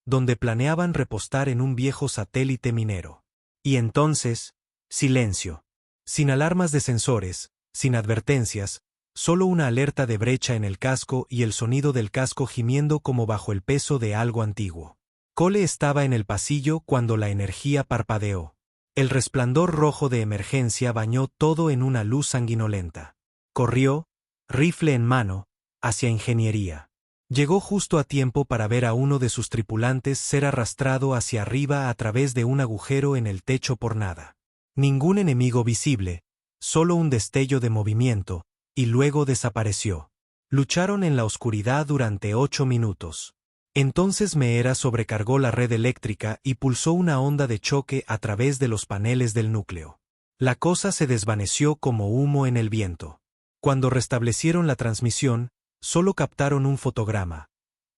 donde planeaban repostar en un viejo satélite minero. Y entonces, silencio. Sin alarmas de sensores, sin advertencias, solo una alerta de brecha en el casco y el sonido del casco gimiendo como bajo el peso de algo antiguo. Cole estaba en el pasillo cuando la energía parpadeó. El resplandor rojo de emergencia bañó todo en una luz sanguinolenta. Corrió, rifle en mano, hacia ingeniería. Llegó justo a tiempo para ver a uno de sus tripulantes ser arrastrado hacia arriba a través de un agujero en el techo por nada. Ningún enemigo visible, solo un destello de movimiento, y luego desapareció. Lucharon en la oscuridad durante 8 minutos. Entonces Meera sobrecargó la red eléctrica y pulsó una onda de choque a través de los paneles del núcleo. La cosa se desvaneció como humo en el viento. Cuando restablecieron la transmisión, solo captaron un fotograma,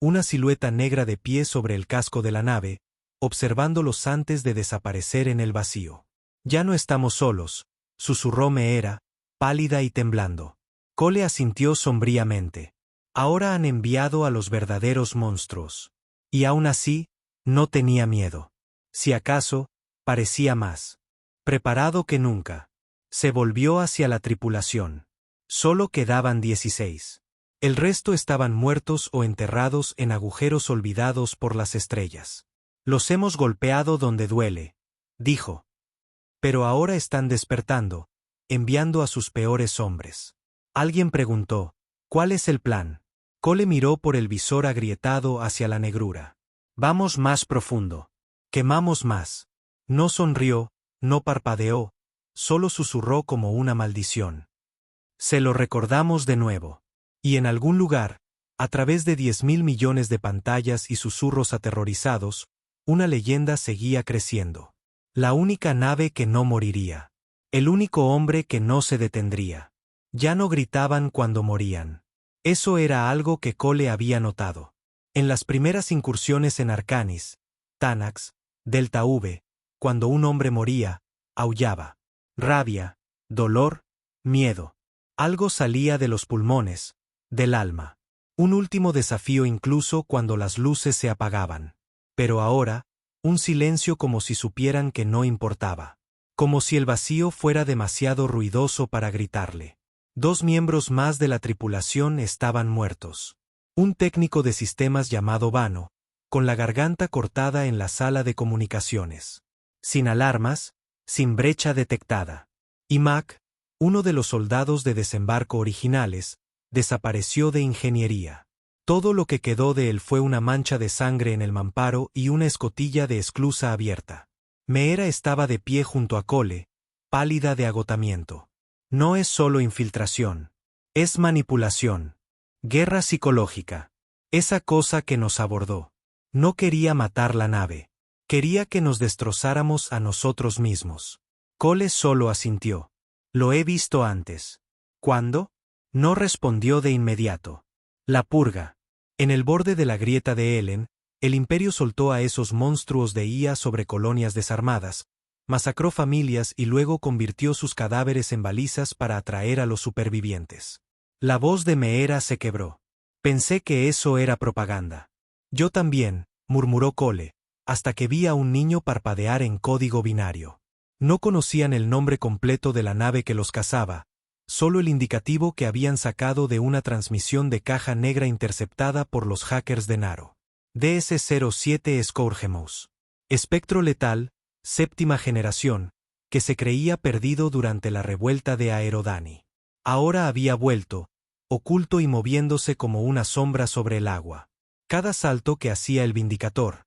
una silueta negra de pie sobre el casco de la nave, observándolos antes de desaparecer en el vacío. «Ya no estamos solos», susurró Meera, pálida y temblando. Cole asintió sombríamente. Ahora han enviado a los verdaderos monstruos. Y aún así, no tenía miedo. Si acaso, parecía más preparado que nunca. Se volvió hacia la tripulación. Solo quedaban 16. El resto estaban muertos o enterrados en agujeros olvidados por las estrellas. Los hemos golpeado donde duele, dijo. Pero ahora están despertando, enviando a sus peores hombres. Alguien preguntó, ¿cuál es el plan? Cole miró por el visor agrietado hacia la negrura. Vamos más profundo. Quemamos más. No sonrió, no parpadeó, solo susurró como una maldición. Se lo recordamos de nuevo. Y en algún lugar, a través de 10.000 millones de pantallas y susurros aterrorizados, una leyenda seguía creciendo. La única nave que no moriría. El único hombre que no se detendría. Ya no gritaban cuando morían. Eso era algo que Cole había notado. En las primeras incursiones en Arcanis, Tanax, Delta V, cuando un hombre moría, aullaba. Rabia, dolor, miedo. Algo salía de los pulmones, del alma. Un último desafío incluso cuando las luces se apagaban. Pero ahora, un silencio como si supieran que no importaba. Como si el vacío fuera demasiado ruidoso para gritarle. 2 miembros más de la tripulación estaban muertos. Un técnico de sistemas llamado Vano, con la garganta cortada en la sala de comunicaciones. Sin alarmas, sin brecha detectada. Y Mac, uno de los soldados de desembarco originales, desapareció de ingeniería. Todo lo que quedó de él fue una mancha de sangre en el mamparo y una escotilla de esclusa abierta. Meera estaba de pie junto a Cole, pálida de agotamiento. No es solo infiltración. Es manipulación. Guerra psicológica. Esa cosa que nos abordó. No quería matar la nave. Quería que nos destrozáramos a nosotros mismos. Cole solo asintió. Lo he visto antes. ¿Cuándo? No respondió de inmediato. La purga. En el borde de la grieta de Elen, el Imperio soltó a esos monstruos de IA sobre colonias desarmadas, masacró familias y luego convirtió sus cadáveres en balizas para atraer a los supervivientes. La voz de Meera se quebró. Pensé que eso era propaganda. Yo también, murmuró Cole, hasta que vi a un niño parpadear en código binario. No conocían el nombre completo de la nave que los cazaba, solo el indicativo que habían sacado de una transmisión de caja negra interceptada por los hackers de Naro. DS-07 Scourgemouse. Espectro letal, 7ª generación, que se creía perdido durante la revuelta de Aerodani. Ahora había vuelto, oculto y moviéndose como una sombra sobre el agua. Cada salto que hacía el Vindicator,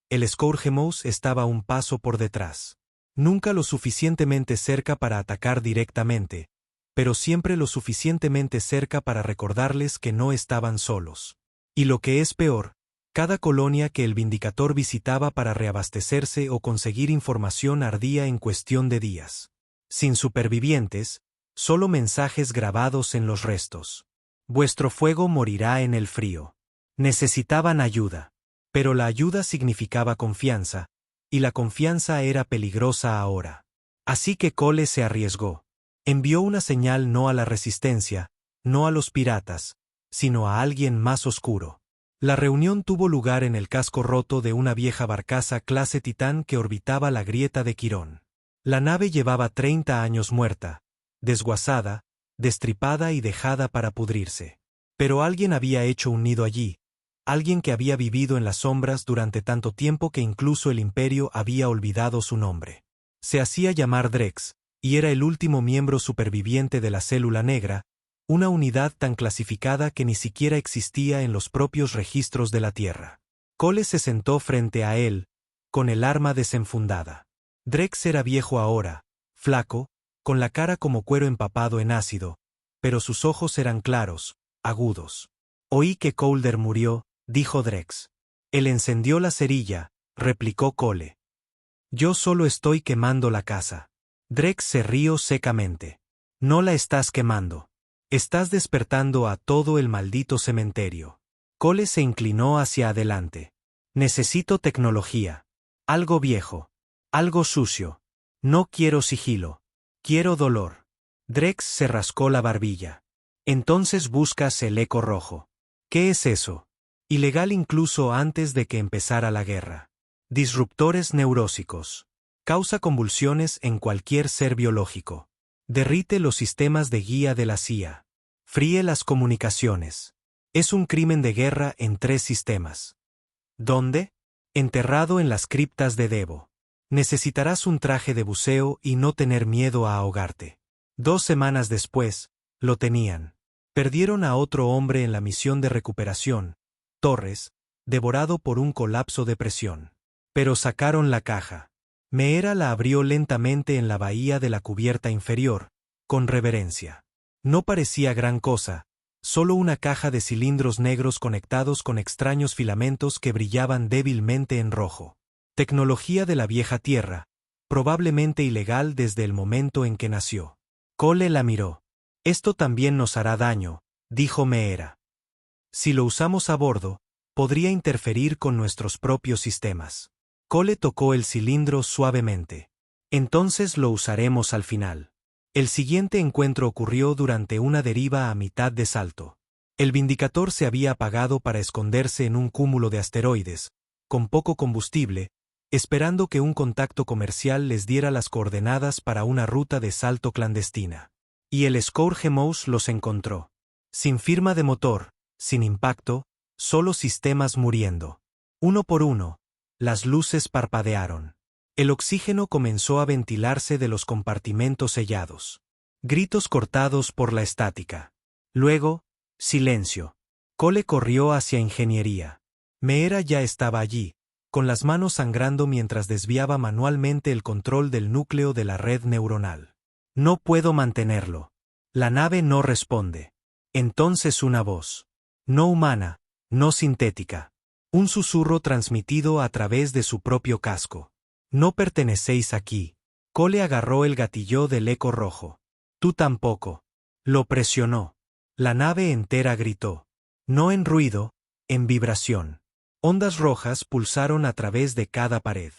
el Scourgemouse estaba un paso por detrás. Nunca lo suficientemente cerca para atacar directamente, pero siempre lo suficientemente cerca para recordarles que no estaban solos. Y lo que es peor, cada colonia que el Vindicator visitaba para reabastecerse o conseguir información ardía en cuestión de días. Sin supervivientes, solo mensajes grabados en los restos. Vuestro fuego morirá en el frío. Necesitaban ayuda. Pero la ayuda significaba confianza, y la confianza era peligrosa ahora. Así que Cole se arriesgó. Envió una señal no a la resistencia, no a los piratas, sino a alguien más oscuro. La reunión tuvo lugar en el casco roto de una vieja barcaza clase Titán que orbitaba la grieta de Quirón. La nave llevaba 30 años muerta, desguazada, destripada y dejada para pudrirse. Pero alguien había hecho un nido allí, alguien que había vivido en las sombras durante tanto tiempo que incluso el Imperio había olvidado su nombre. Se hacía llamar Drex, y era el último miembro superviviente de la célula negra, una unidad tan clasificada que ni siquiera existía en los propios registros de la Tierra. Cole se sentó frente a él, con el arma desenfundada. Drex era viejo ahora, flaco, con la cara como cuero empapado en ácido, pero sus ojos eran claros, agudos. Oí que Colder murió, dijo Drex. Él encendió la cerilla, replicó Cole. Yo solo estoy quemando la casa. Drex se rió secamente. No la estás quemando. Estás despertando a todo el maldito cementerio. Cole se inclinó hacia adelante. Necesito tecnología. Algo viejo. Algo sucio. No quiero sigilo. Quiero dolor. Drex se rascó la barbilla. Entonces buscas el eco rojo. ¿Qué es eso? Ilegal incluso antes de que empezara la guerra. Disruptores neurósicos. Causa convulsiones en cualquier ser biológico. Derrite los sistemas de guía de la CIA. Fríe las comunicaciones. Es un crimen de guerra en 3 sistemas. ¿Dónde? Enterrado en las criptas de Devo. Necesitarás un traje de buceo y no tener miedo a ahogarte. 2 semanas después, lo tenían. Perdieron a otro hombre en la misión de recuperación, Torres, devorado por un colapso de presión. Pero sacaron la caja. Meera la abrió lentamente en la bahía de la cubierta inferior, con reverencia. No parecía gran cosa, solo una caja de cilindros negros conectados con extraños filamentos que brillaban débilmente en rojo. Tecnología de la vieja tierra, probablemente ilegal desde el momento en que nació. Cole la miró. Esto también nos hará daño, dijo Meera. Si lo usamos a bordo, podría interferir con nuestros propios sistemas. Cole tocó el cilindro suavemente. Entonces lo usaremos al final. El siguiente encuentro ocurrió durante una deriva a mitad de salto. El Vindicator se había apagado para esconderse en un cúmulo de asteroides, con poco combustible, esperando que un contacto comercial les diera las coordenadas para una ruta de salto clandestina. Y el Scourgemouse los encontró. Sin firma de motor, sin impacto, solo sistemas muriendo. Uno por uno, las luces parpadearon. El oxígeno comenzó a ventilarse de los compartimentos sellados. Gritos cortados por la estática. Luego, silencio. Cole corrió hacia ingeniería. Meera ya estaba allí, con las manos sangrando mientras desviaba manualmente el control del núcleo de la red neuronal. No puedo mantenerlo. La nave no responde. Entonces una voz. No humana, no sintética. Un susurro transmitido a través de su propio casco. No pertenecéis aquí. Cole agarró el gatillo del eco rojo. Tú tampoco. Lo presionó. La nave entera gritó. No en ruido, en vibración. Ondas rojas pulsaron a través de cada pared.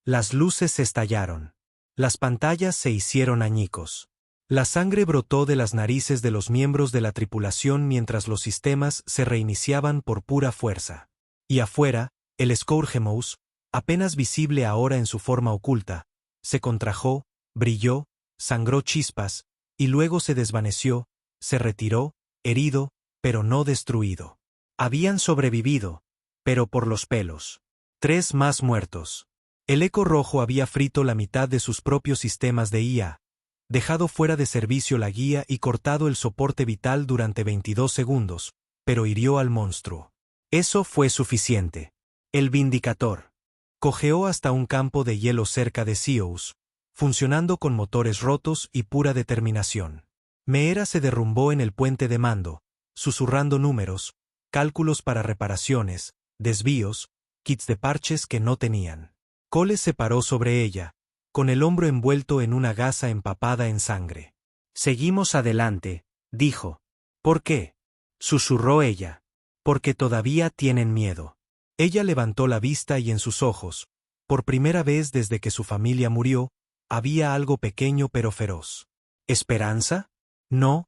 Las luces estallaron. Las pantallas se hicieron añicos. La sangre brotó de las narices de los miembros de la tripulación mientras los sistemas se reiniciaban por pura fuerza. Y afuera, el Scourgemouse, apenas visible ahora en su forma oculta, se contrajo, brilló, sangró chispas, y luego se desvaneció, se retiró, herido, pero no destruido. Habían sobrevivido, pero por los pelos. 3 más muertos. El eco rojo había frito la mitad de sus propios sistemas de IA, dejado fuera de servicio la guía y cortado el soporte vital durante 22 segundos, pero hirió al monstruo. Eso fue suficiente. El Vindicator cojeó hasta un campo de hielo cerca de Zeus, funcionando con motores rotos y pura determinación. Meera se derrumbó en el puente de mando, susurrando números, cálculos para reparaciones, desvíos, kits de parches que no tenían. Cole se paró sobre ella, con el hombro envuelto en una gasa empapada en sangre. Seguimos adelante, dijo. ¿Por qué? Susurró ella. Porque todavía tienen miedo. Ella levantó la vista y en sus ojos, por primera vez desde que su familia murió, había algo pequeño pero feroz. ¿Esperanza? No.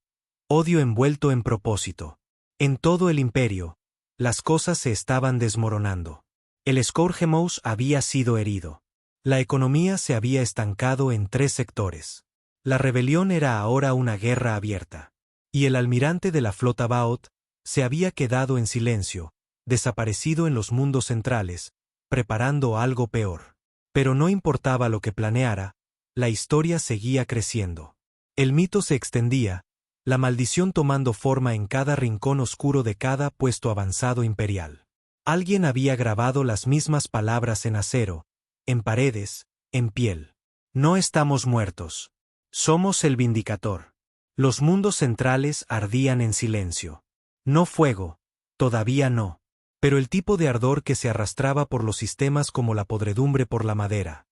Odio envuelto en propósito. En todo el imperio, las cosas se estaban desmoronando. El Scourgemouse había sido herido. La economía se había estancado en 3 sectores. La rebelión era ahora una guerra abierta. Y el almirante de la flota Baot se había quedado en silencio, desaparecido en los mundos centrales, preparando algo peor. Pero no importaba lo que planeara, la historia seguía creciendo. El mito se extendía, la maldición tomando forma en cada rincón oscuro de cada puesto avanzado imperial. Alguien había grabado las mismas palabras en acero, en paredes, en piel. No estamos muertos. Somos el Vindicator. Los mundos centrales ardían en silencio. No fuego, todavía no. Pero el tipo de ardor que se arrastraba por los sistemas como la podredumbre por la madera.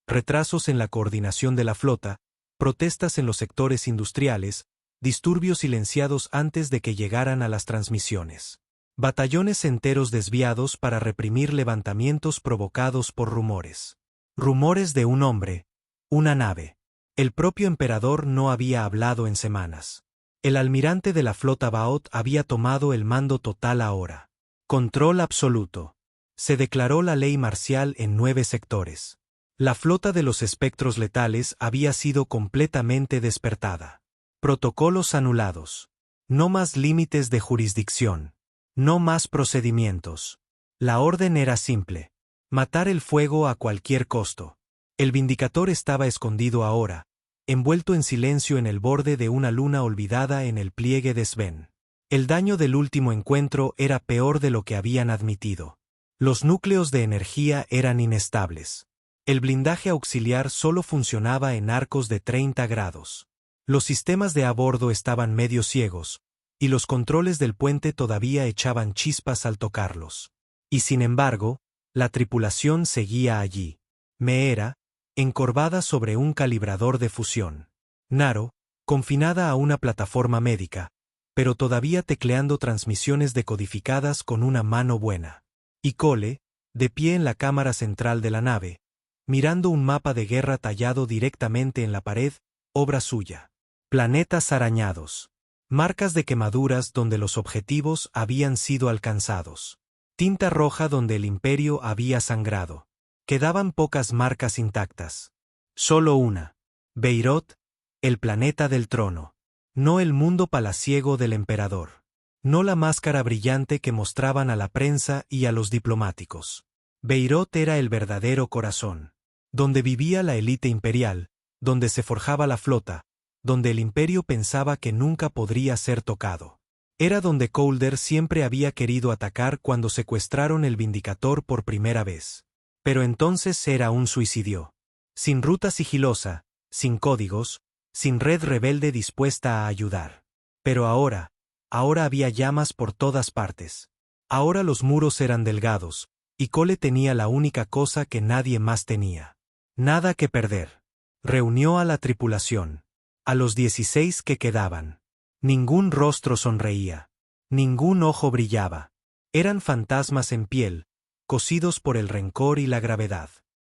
Retrasos en la coordinación de la flota, protestas en los sectores industriales, disturbios silenciados antes de que llegaran a las transmisiones. Batallones enteros desviados para reprimir levantamientos provocados por rumores. Rumores de un hombre, una nave. El propio emperador no había hablado en semanas. El almirante de la flota Baoth había tomado el mando total ahora. Control absoluto. Se declaró la ley marcial en 9 sectores. La flota de los espectros letales había sido completamente despertada. Protocolos anulados. No más límites de jurisdicción. No más procedimientos. La orden era simple. Matar el fuego a cualquier costo. El Vindicator estaba escondido ahora, envuelto en silencio en el borde de una luna olvidada en el pliegue de Sven. El daño del último encuentro era peor de lo que habían admitido. Los núcleos de energía eran inestables. El blindaje auxiliar solo funcionaba en arcos de 30 grados. Los sistemas de a bordo estaban medio ciegos, y los controles del puente todavía echaban chispas al tocarlos. Y sin embargo, la tripulación seguía allí. Meera, encorvada sobre un calibrador de fusión. Naro, confinada a una plataforma médica, pero todavía tecleando transmisiones decodificadas con una mano buena. Y Cole, de pie en la cámara central de la nave, mirando un mapa de guerra tallado directamente en la pared, obra suya. Planetas arañados. Marcas de quemaduras donde los objetivos habían sido alcanzados. Tinta roja donde el imperio había sangrado. Quedaban pocas marcas intactas. Solo una. Beirut, el planeta del trono. No el mundo palaciego del emperador. No la máscara brillante que mostraban a la prensa y a los diplomáticos. Beirut era el verdadero corazón. Donde vivía la élite imperial, donde se forjaba la flota, donde el imperio pensaba que nunca podría ser tocado. Era donde Colder siempre había querido atacar cuando secuestraron el Vindicator por primera vez. Pero entonces era un suicidio. Sin ruta sigilosa, sin códigos, sin red rebelde dispuesta a ayudar. Pero ahora había llamas por todas partes. Ahora los muros eran delgados, y Cole tenía la única cosa que nadie más tenía. Nada que perder. Reunió a la tripulación. A los 16 que quedaban. Ningún rostro sonreía. Ningún ojo brillaba. Eran fantasmas en piel, cosidos por el rencor y la gravedad.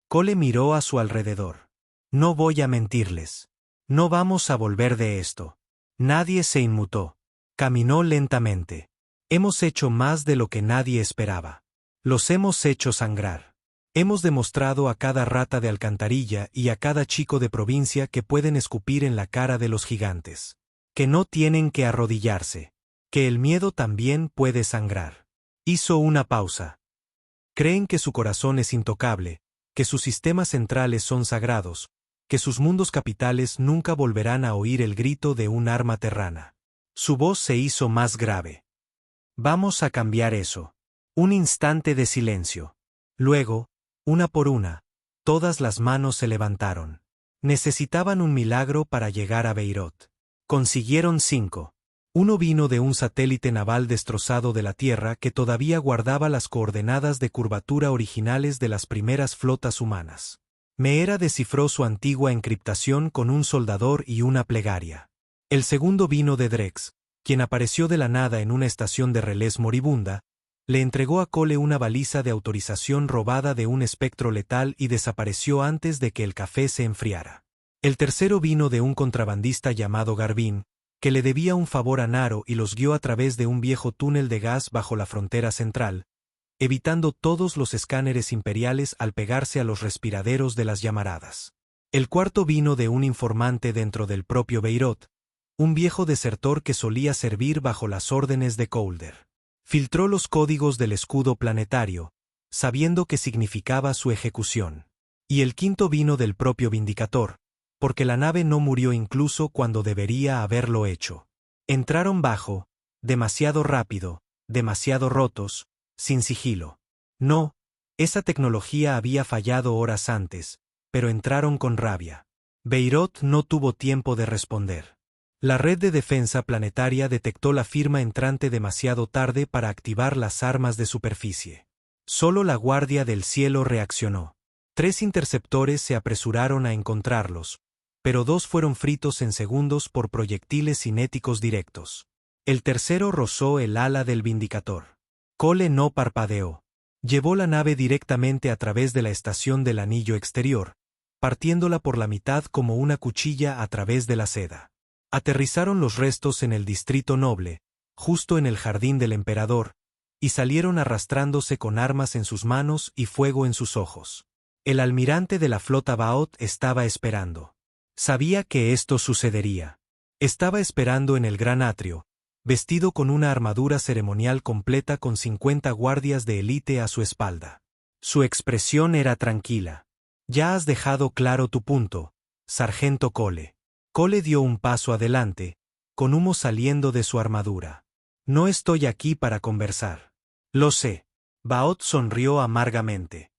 Cole miró a su alrededor. No voy a mentirles. No vamos a volver de esto. Nadie se inmutó. Caminó lentamente. Hemos hecho más de lo que nadie esperaba. Los hemos hecho sangrar. Hemos demostrado a cada rata de alcantarilla y a cada chico de provincia que pueden escupir en la cara de los gigantes. Que no tienen que arrodillarse. Que el miedo también puede sangrar. Hizo una pausa. Creen que su corazón es intocable, que sus sistemas centrales son sagrados, que sus mundos capitales nunca volverán a oír el grito de un arma terrana. Su voz se hizo más grave. Vamos a cambiar eso. Un instante de silencio. Luego, una por una, todas las manos se levantaron. Necesitaban un milagro para llegar a Beirut. Consiguieron 5. Uno vino de un satélite naval destrozado de la Tierra que todavía guardaba las coordenadas de curvatura originales de las primeras flotas humanas. Meera descifró su antigua encriptación con un soldador y una plegaria. El segundo vino de Drex, quien apareció de la nada en una estación de relés moribunda, le entregó a Cole una baliza de autorización robada de un espectro letal y desapareció antes de que el café se enfriara. El tercero vino de un contrabandista llamado Garvin, que le debía un favor a Naro y los guió a través de un viejo túnel de gas bajo la frontera central, evitando todos los escáneres imperiales al pegarse a los respiraderos de las llamaradas. El cuarto vino de un informante dentro del propio Beirut, un viejo desertor que solía servir bajo las órdenes de Colder. Filtró los códigos del escudo planetario, sabiendo que significaba su ejecución. Y el quinto vino del propio Vindicator, porque la nave no murió incluso cuando debería haberlo hecho. Entraron bajo, demasiado rápido, demasiado rotos, sin sigilo. No, esa tecnología había fallado horas antes, pero entraron con rabia. Beirut no tuvo tiempo de responder. La red de defensa planetaria detectó la firma entrante demasiado tarde para activar las armas de superficie. Solo la Guardia del Cielo reaccionó. 3 interceptores se apresuraron a encontrarlos, pero 2 fueron fritos en segundos por proyectiles cinéticos directos. El tercero rozó el ala del Vindicator. Cole no parpadeó. Llevó la nave directamente a través de la estación del anillo exterior, partiéndola por la mitad como una cuchilla a través de la seda. Aterrizaron los restos en el distrito noble, justo en el jardín del emperador, y salieron arrastrándose con armas en sus manos y fuego en sus ojos. El almirante de la flota Ba'oth estaba esperando. Sabía que esto sucedería. Estaba esperando en el gran atrio, vestido con una armadura ceremonial completa con 50 guardias de élite a su espalda. Su expresión era tranquila. «Ya has dejado claro tu punto, sargento Cole». Cole dio un paso adelante, con humo saliendo de su armadura. «No estoy aquí para conversar». «Lo sé». Ba'oth sonrió amargamente.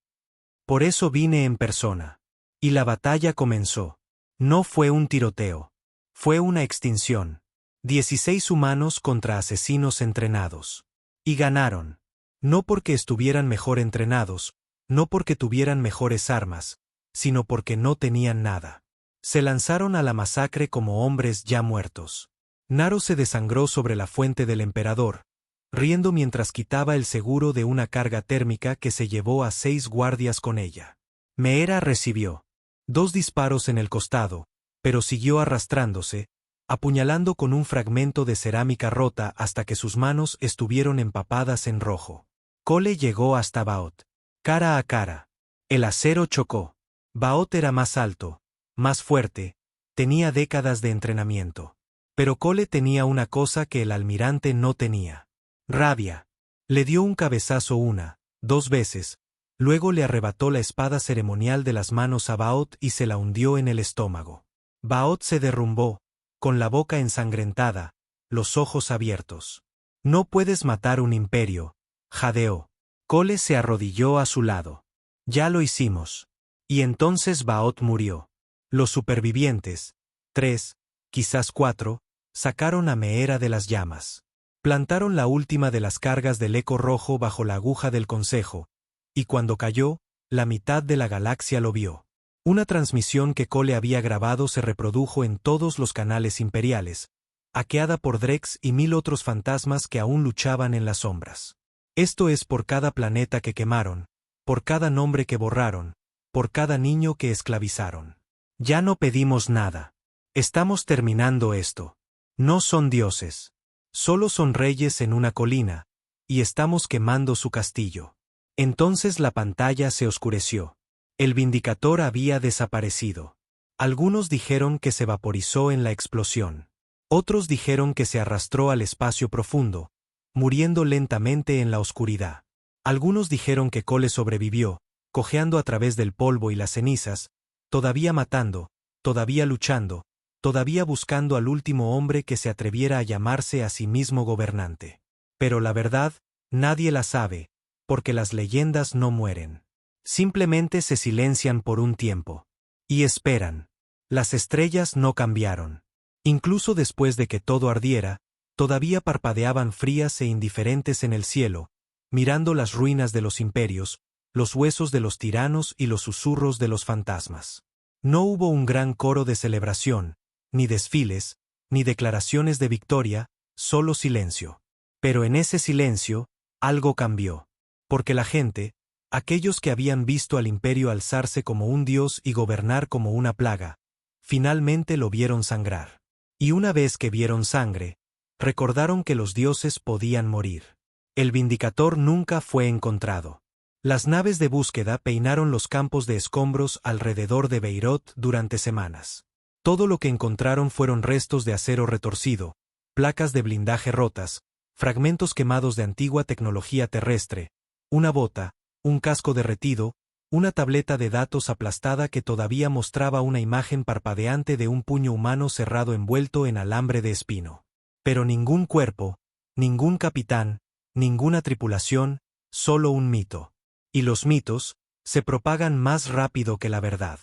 «Por eso vine en persona». Y la batalla comenzó. No fue un tiroteo. Fue una extinción. 16 humanos contra asesinos entrenados. Y ganaron. No porque estuvieran mejor entrenados, no porque tuvieran mejores armas, sino porque no tenían nada. Se lanzaron a la masacre como hombres ya muertos. Naro se desangró sobre la fuente del emperador, riendo mientras quitaba el seguro de una carga térmica que se llevó a 6 guardias con ella. Meera recibió 2 disparos en el costado, pero siguió arrastrándose, apuñalando con un fragmento de cerámica rota hasta que sus manos estuvieron empapadas en rojo. Cole llegó hasta Ba'oth. Cara a cara. El acero chocó. Ba'oth era más alto, más fuerte, tenía décadas de entrenamiento. Pero Cole tenía una cosa que el almirante no tenía. Rabia. Le dio un cabezazo 1, 2 veces, luego le arrebató la espada ceremonial de las manos a Ba'oth y se la hundió en el estómago. Ba'oth se derrumbó, con la boca ensangrentada, los ojos abiertos. «No puedes matar un imperio», jadeó. Cole se arrodilló a su lado. «Ya lo hicimos». Y entonces Ba'oth murió. Los supervivientes, 3, quizás 4, sacaron a Meera de las llamas. Plantaron la última de las cargas del eco rojo bajo la aguja del consejo, y cuando cayó, la mitad de la galaxia lo vio. Una transmisión que Cole había grabado se reprodujo en todos los canales imperiales, hackeada por Drex y 1000 otros fantasmas que aún luchaban en las sombras. Esto es por cada planeta que quemaron, por cada nombre que borraron, por cada niño que esclavizaron. Ya no pedimos nada. Estamos terminando esto. No son dioses. Solo son reyes en una colina, y estamos quemando su castillo. Entonces la pantalla se oscureció. El Vindicator había desaparecido. Algunos dijeron que se vaporizó en la explosión. Otros dijeron que se arrastró al espacio profundo, muriendo lentamente en la oscuridad. Algunos dijeron que Cole sobrevivió, cojeando a través del polvo y las cenizas, todavía matando, todavía luchando, todavía buscando al último hombre que se atreviera a llamarse a sí mismo gobernante. Pero la verdad, nadie la sabe, porque las leyendas no mueren. Simplemente se silencian por un tiempo. Y esperan. Las estrellas no cambiaron. Incluso después de que todo ardiera, todavía parpadeaban frías e indiferentes en el cielo, mirando las ruinas de los imperios, los huesos de los tiranos y los susurros de los fantasmas. No hubo un gran coro de celebración, ni desfiles, ni declaraciones de victoria, solo silencio. Pero en ese silencio, algo cambió. Porque la gente, aquellos que habían visto al imperio alzarse como un dios y gobernar como una plaga, finalmente lo vieron sangrar. Y una vez que vieron sangre, recordaron que los dioses podían morir. El Vindicator nunca fue encontrado. Las naves de búsqueda peinaron los campos de escombros alrededor de Beirut durante semanas. Todo lo que encontraron fueron restos de acero retorcido, placas de blindaje rotas, fragmentos quemados de antigua tecnología terrestre, una bota, un casco derretido, una tableta de datos aplastada que todavía mostraba una imagen parpadeante de un puño humano cerrado envuelto en alambre de espino. Pero ningún cuerpo, ningún capitán, ninguna tripulación, solo un mito. Y los mitos se propagan más rápido que la verdad.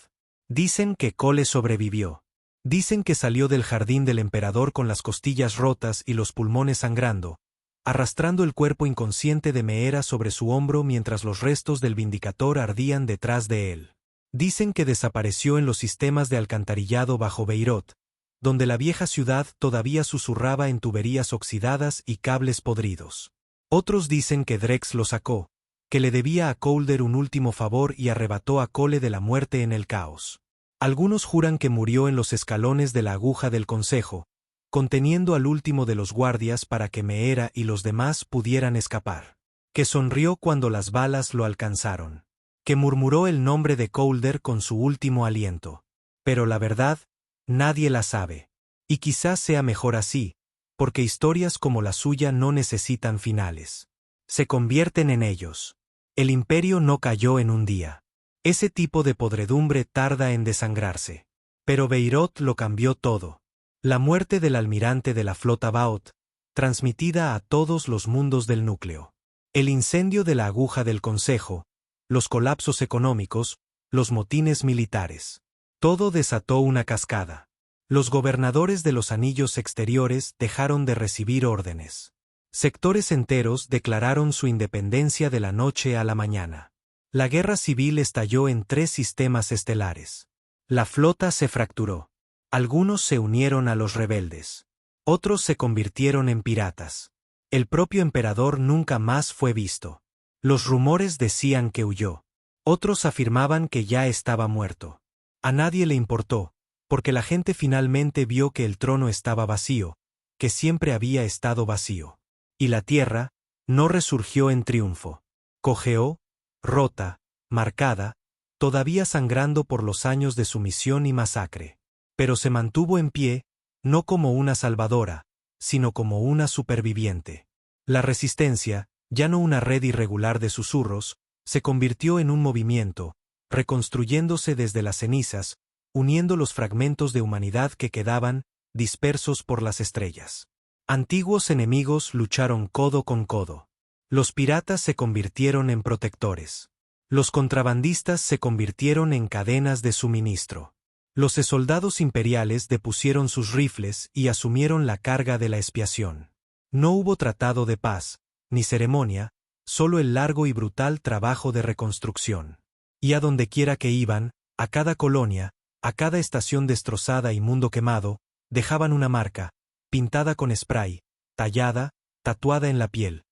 Dicen que Cole sobrevivió. Dicen que salió del jardín del emperador con las costillas rotas y los pulmones sangrando, arrastrando el cuerpo inconsciente de Meera sobre su hombro mientras los restos del Vindicator ardían detrás de él. Dicen que desapareció en los sistemas de alcantarillado bajo Beirut, donde la vieja ciudad todavía susurraba en tuberías oxidadas y cables podridos. Otros dicen que Drex lo sacó, que le debía a Colder un último favor y arrebató a Cole de la muerte en el caos. Algunos juran que murió en los escalones de la aguja del consejo, conteniendo al último de los guardias para que Meera y los demás pudieran escapar. Que sonrió cuando las balas lo alcanzaron. Que murmuró el nombre de Colder con su último aliento. Pero la verdad, nadie la sabe. Y quizás sea mejor así, porque historias como la suya no necesitan finales. Se convierten en ellos. El imperio no cayó en un día. Ese tipo de podredumbre tarda en desangrarse. Pero Beirut lo cambió todo. La muerte del almirante de la flota Baot, transmitida a todos los mundos del núcleo. El incendio de la aguja del consejo, los colapsos económicos, los motines militares. Todo desató una cascada. Los gobernadores de los anillos exteriores dejaron de recibir órdenes. Sectores enteros declararon su independencia de la noche a la mañana. La guerra civil estalló en 3 sistemas estelares. La flota se fracturó. Algunos se unieron a los rebeldes. Otros se convirtieron en piratas. El propio emperador nunca más fue visto. Los rumores decían que huyó. Otros afirmaban que ya estaba muerto. A nadie le importó, porque la gente finalmente vio que el trono estaba vacío, que siempre había estado vacío. Y la tierra no resurgió en triunfo. Cojeó, rota, marcada, todavía sangrando por los años de sumisión y masacre. Pero se mantuvo en pie, no como una salvadora, sino como una superviviente. La resistencia, ya no una red irregular de susurros, se convirtió en un movimiento, reconstruyéndose desde las cenizas, uniendo los fragmentos de humanidad que quedaban, dispersos por las estrellas. Antiguos enemigos lucharon codo con codo. Los piratas se convirtieron en protectores. Los contrabandistas se convirtieron en cadenas de suministro. Los soldados imperiales depusieron sus rifles y asumieron la carga de la expiación. No hubo tratado de paz, ni ceremonia, solo el largo y brutal trabajo de reconstrucción. Y a donde quiera que iban, a cada colonia, a cada estación destrozada y mundo quemado, dejaban una marca, pintada con spray, tallada, tatuada en la piel.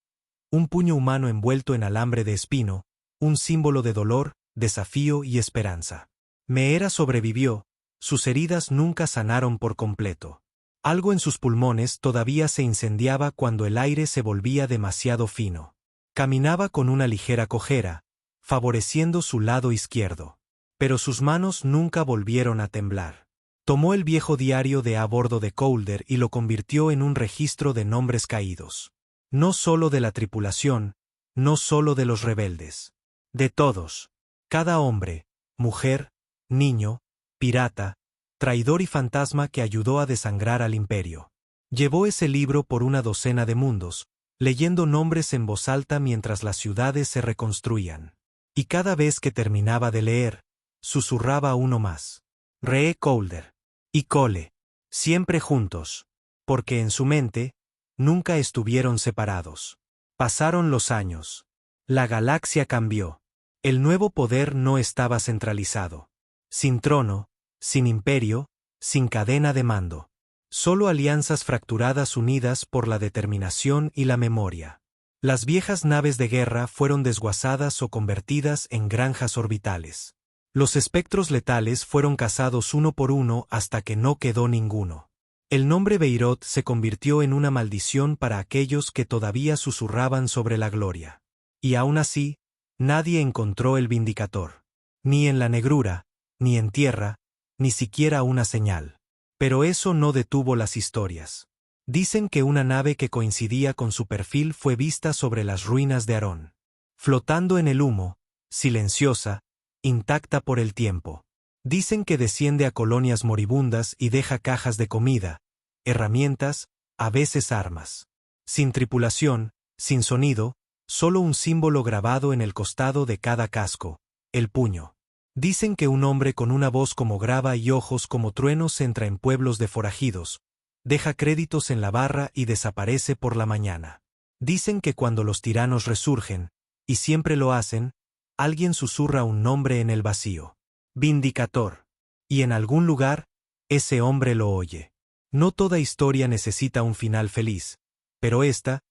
Un puño humano envuelto en alambre de espino, un símbolo de dolor, desafío y esperanza. Meera sobrevivió, sus heridas nunca sanaron por completo. Algo en sus pulmones todavía se incendiaba cuando el aire se volvía demasiado fino. Caminaba con una ligera cojera, favoreciendo su lado izquierdo. Pero sus manos nunca volvieron a temblar. Tomó el viejo diario de a bordo de Colder y lo convirtió en un registro de nombres caídos. No solo de la tripulación, no solo de los rebeldes. De todos. Cada hombre, mujer, niño, pirata, traidor y fantasma que ayudó a desangrar al imperio. Llevó ese libro por una docena de mundos, leyendo nombres en voz alta mientras las ciudades se reconstruían. Y cada vez que terminaba de leer, susurraba uno más. Ree Colder. Y Cole. Siempre juntos. Porque en su mente, nunca estuvieron separados. Pasaron los años. La galaxia cambió. El nuevo poder no estaba centralizado. Sin trono, sin imperio, sin cadena de mando. Solo alianzas fracturadas unidas por la determinación y la memoria. Las viejas naves de guerra fueron desguazadas o convertidas en granjas orbitales. Los espectros letales fueron cazados uno por uno hasta que no quedó ninguno. El nombre Beirut se convirtió en una maldición para aquellos que todavía susurraban sobre la gloria. Y aún así, nadie encontró el Vindicator. Ni en la negrura, ni en tierra, ni siquiera una señal. Pero eso no detuvo las historias. Dicen que una nave que coincidía con su perfil fue vista sobre las ruinas de Arón. Flotando en el humo, silenciosa, intacta por el tiempo. Dicen que desciende a colonias moribundas y deja cajas de comida, herramientas, a veces armas. Sin tripulación, sin sonido, solo un símbolo grabado en el costado de cada casco, el puño. Dicen que un hombre con una voz como grava y ojos como truenos entra en pueblos de forajidos, deja créditos en la barra y desaparece por la mañana. Dicen que cuando los tiranos resurgen, y siempre lo hacen, alguien susurra un nombre en el vacío. Vindicator. Y en algún lugar, ese hombre lo oye. No toda historia necesita un final feliz, pero esta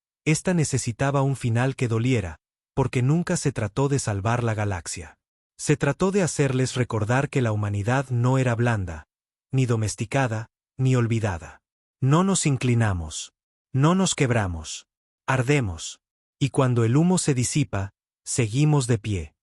necesitaba un final que doliera, porque nunca se trató de salvar la galaxia. Se trató de hacerles recordar que la humanidad no era blanda, ni domesticada, ni olvidada. No nos inclinamos. No nos quebramos. Ardemos. Y cuando el humo se disipa, seguimos de pie.